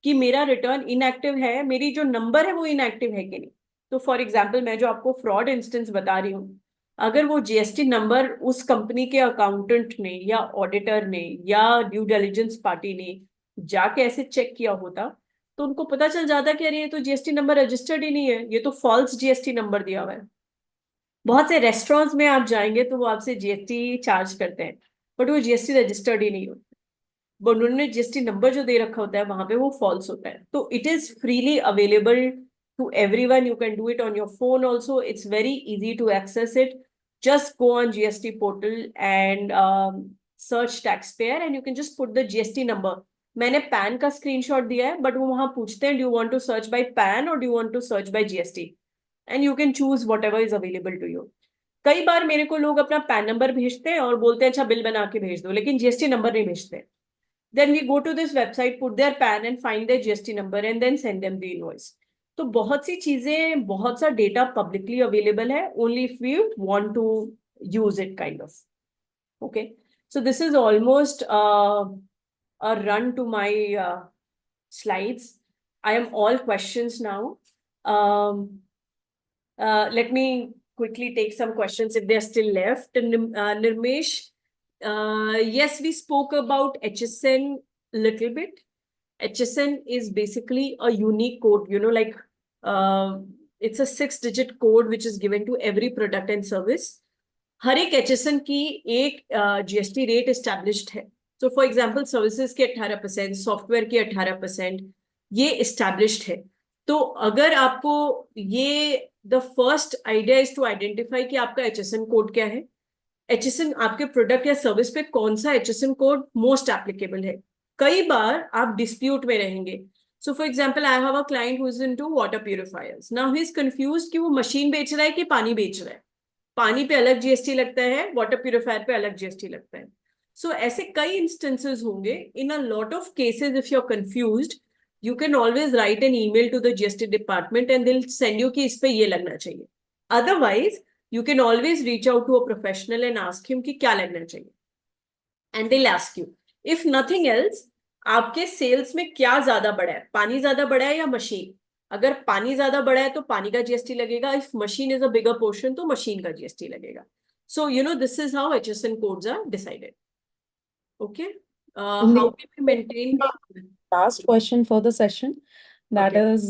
Speaker 3: कि मेरा रिटर्न इनएक्टिव है, मेरी जो नंबर है वो इनएक्टिव है कि नहीं। तो फॉर एग्जाम्पल मैं जो आपको फ्रॉड इंस्टेंस बता रही हूँ, अगर वो जीएसटी नंबर उस कंपनी के अकाउंटेंट ने या ऑडिटर ने या ड्यू डिलिजेंस पार्टी ने जाके ऐसे चेक किया होता, तो उनको पता चल जाता कि अरे ये तो जीएसटी नंबर रजिस्टर्ड ही नहीं है, ये तो फॉल्स जीएसटी नंबर दिया हुआ है। बहुत से रेस्टोरेंट्स में आप जाएंगे तो वो आपसे जीएसटी चार्ज करते हैं, बट वो जीएसटी रजिस्टर्ड ही नहीं होता, बट उन्होंने जीएसटी नंबर जो दे रखा होता है वहां पे वो फॉल्स होता है। तो it is freely available to everyone, you can do it on your phone also, it's very easy to access it. Just go on GST portal and search taxpayer and you can just put the GST number. मैंने PAN का screenshot दिया है, but वो वहां पूछते हैं do you want to search by PAN और do you want to search by GST, and you can choose whatever is available to you. कई बार मेरे को लोग अपना पैन नंबर भेजते हैं और बोलते हैं अच्छा बिल बना के भेज दो, लेकिन जीएसटी नंबर नहीं भेजते। Then we go to this website, put their PAN and find their GST number and then send them the invoice. तो बहुत सी चीजें, बहुत सा डेटा पब्लिकली अवेलेबल है, only if you want to use it kind of. Okay, so this is almost a run to my slides. I am all questions now. Um, let me quickly take some questions if they're still left. Nirmesh, yes, we spoke about HSN little bit. HSN is basically a unique code, like uh, it's a 6-digit code which is given to every product and service. हर एक HSN की एक GST rate established है। तो for example services के 18%, software के 18%, ये established है। तो अगर आपको ये, the first idea is to identify कि आपका एचएसएन कोड क्या है, एचएसएन आपके प्रोडक्ट या सर्विस पे कौन सा एचएसएन कोड मोस्ट एप्लीकेबल है। कई बार आप डिस्प्यूट में रहेंगे। So for example I have a client who is into water purifiers, now he is confused कि वो मशीन बेच रहा है कि पानी बेच रहा है। पानी पे अलग जीएसटी लगता है, वाटर प्यूरिफायर पे अलग जीएसटी लगता है। सो ऐसे कई इंस्टेंसेस होंगे। In a lot of cases if you are confused, you can always write an email to the GST department and they'll send you कि इस पे ये लगना चाहिए। Otherwise you can always reach out to a professional and ask him कि क्या लगना चाहिए, एंड they'll ask you. If nothing else, आपके सेल्स में क्या ज्यादा बड़ा है, पानी ज्यादा बड़ा है या मशीन? अगर पानी ज्यादा बड़ा है तो पानी का जीएसटी लगेगा, if machine is a bigger portion तो मशीन का जीएसटी लगेगा। So this is how HSN codes are decided. Okay, how
Speaker 2: Maybe
Speaker 3: can we maintain?
Speaker 2: last question for the session. That
Speaker 3: okay,
Speaker 2: is,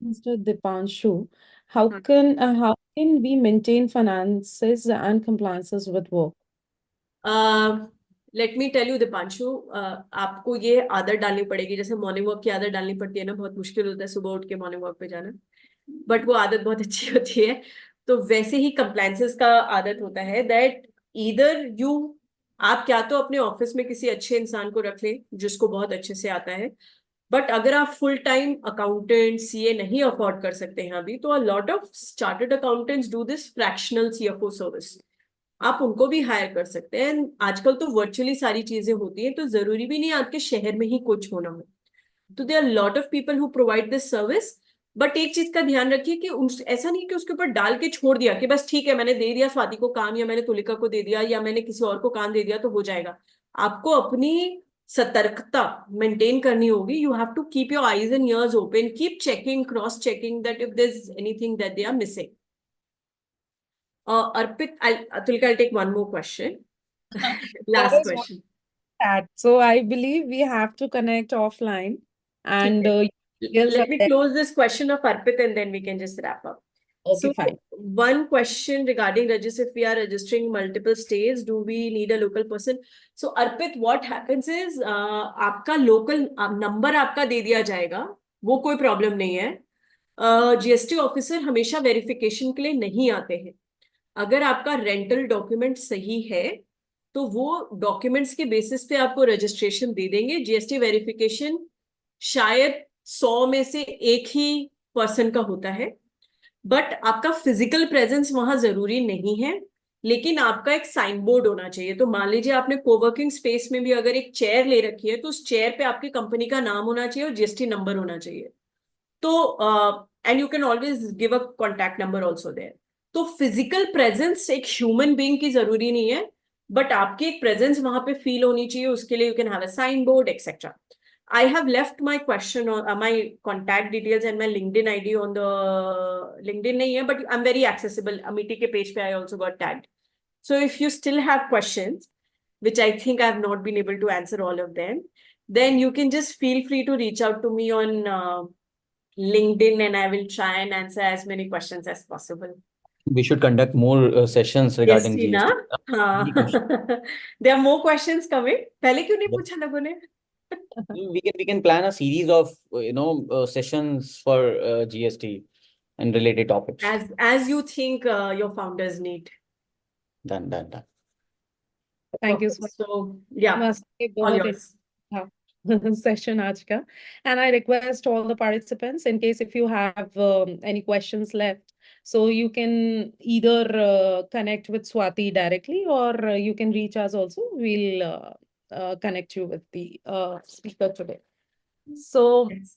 Speaker 2: Mr. Dipanshu, how can we maintain finances and compliances with work?
Speaker 3: Let me tell you Dipanshu, आपको ये आदत डालनी पड़ेगी, जैसे morning walk की आदत डालनी पड़ती है ना, बहुत मुश्किल होता है सुबह उठ के मॉर्निंग वॉक पे जाना, बट वो आदत बहुत अच्छी होती है। तो वैसे ही कंप्लायंसेस का आदत होता है दैट ईदर यू, आप क्या तो अपने ऑफिस में किसी अच्छे इंसान को रख लें जिसको बहुत अच्छे से आता है, बट अगर आप फुल टाइम अकाउंटेंट सीए नहीं अफोर्ड कर सकते हैं अभी, तो अ lot of chartered accountants do this fractional CFO service. आप उनको भी हायर कर सकते हैं। आजकल तो वर्चुअली सारी चीजें होती हैं, तो जरूरी भी नहीं आपके शहर में ही कुछ होना हो। तो there are lot of people who provide this service. But एक चीज का ध्यान रखिए कि ऐसा नहीं कि उसके ऊपर डाल के छोड़ दिया कि बस ठीक है मैंने दे दिया स्वाति को काम, या मैंने तुलिका को दे दिया, या मैंने किसी और को काम दे दिया तो हो जाएगा। आपको अपनी सतर्कता मेंटेन करनी होगी। You have to keep your eyes and ears open, keep checking, cross checking that if there is anything that they are missing. Arpit, Tulika, I'll take one more question.
Speaker 2: There
Speaker 3: Last
Speaker 2: is one
Speaker 3: question.
Speaker 2: chat. So I believe we have to connect offline,
Speaker 3: ठीक
Speaker 2: and
Speaker 3: है.
Speaker 2: details are
Speaker 3: Let me
Speaker 2: there.
Speaker 3: close this question of Arpit and then we can just wrap up.
Speaker 2: Okay,
Speaker 3: So
Speaker 2: fine.
Speaker 3: one question regarding register, if we are registering multiple states, do we need a local person? So Arpit, what happens is आपका local number आपका दे दिया जाएगा, वो कोई problem नहीं है. GST officer हमेशा verification के लिए नहीं आते हैं. अगर आपका रेंटल डॉक्यूमेंट सही है तो वो डॉक्यूमेंट्स के बेसिस पे आपको रजिस्ट्रेशन दे देंगे. जीएसटी वेरिफिकेशन शायद 100 में से एक ही पर्सन का होता है, बट आपका फिजिकल प्रेजेंस वहां जरूरी नहीं है. लेकिन आपका एक साइन बोर्ड होना चाहिए. तो मान लीजिए आपने कोवर्किंग स्पेस में भी अगर एक चेयर ले रखी है तो उस चेयर पे आपकी कंपनी का नाम होना चाहिए और जीएसटी नंबर होना चाहिए. तो and you can always give a contact number also there. तो फिजिकल प्रेजेंस एक ह्यूमन बीइंग की जरूरी नहीं है, बट आपकी एक प्रेजेंस वहां पे फील होनी चाहिए. उसके लिए you can have a sign board etcetera. I have left my question on my contact details and my LinkedIn ID on the LinkedIn nahi hai, but I'm very accessible. Amity ke page pe I also got tagged. So if you still have questions, which I think I have not been able to answer all of them, then you can just feel free to reach out to me on LinkedIn, and I will try and answer as many questions as possible.
Speaker 1: We should conduct more sessions
Speaker 3: Yes,
Speaker 1: regarding
Speaker 3: Tina.
Speaker 1: GST.
Speaker 3: हाँ.
Speaker 1: Many questions.
Speaker 3: There are more questions coming. पहले क्यों नहीं
Speaker 1: Yeah.
Speaker 3: पूछा लोगों ने?
Speaker 1: We can plan a series of sessions for GST and related topics.
Speaker 3: As you think your founders need.
Speaker 1: Done, done, done.
Speaker 2: Thank you
Speaker 3: Okay,
Speaker 2: so
Speaker 3: so yeah,
Speaker 2: much.
Speaker 3: all yours.
Speaker 2: Session aaj ka. And I request all the participants, in case if you have any questions left, so you can either connect with Swati directly, or you can reach us also. We'll connect you with the speaker today. So,
Speaker 3: Yes.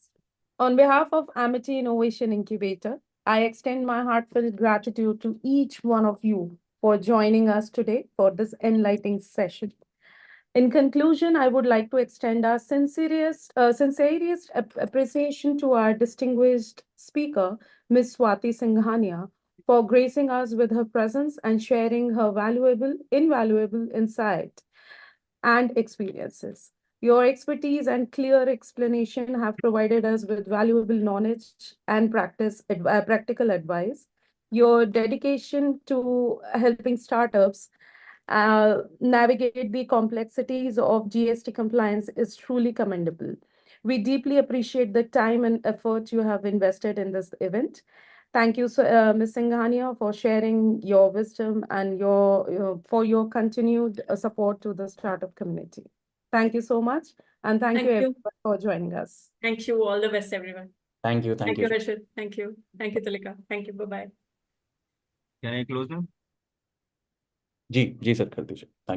Speaker 2: on behalf of Amity Innovation Incubator, I extend my heartfelt gratitude to each one of you for joining us today for this enlightening session. In conclusion, I would like to extend our sincerest appreciation to our distinguished speaker, Ms. Swati Singhania, for gracing us with her presence and sharing her invaluable insight and experiences. Your expertise and clear explanation have provided us with valuable knowledge and practical advice. Your dedication to helping startups navigate the complexities of GST compliance is truly commendable. We deeply appreciate the time and effort you have invested in this event. Thank you, Ms. Singhania, for sharing your wisdom and for your continued support to the startup community. Thank you so much, and thank you
Speaker 3: Thank you.
Speaker 2: everyone for joining us.
Speaker 3: Thank you. All the best, everyone.
Speaker 1: Thank you,
Speaker 3: Thank
Speaker 1: thank
Speaker 3: you,
Speaker 1: you.
Speaker 3: Rashid. Thank you. Thank you, Talika. Thank you. Bye-bye.
Speaker 4: Can I close now?
Speaker 1: जी जी sir कर दीजिए. Thank you.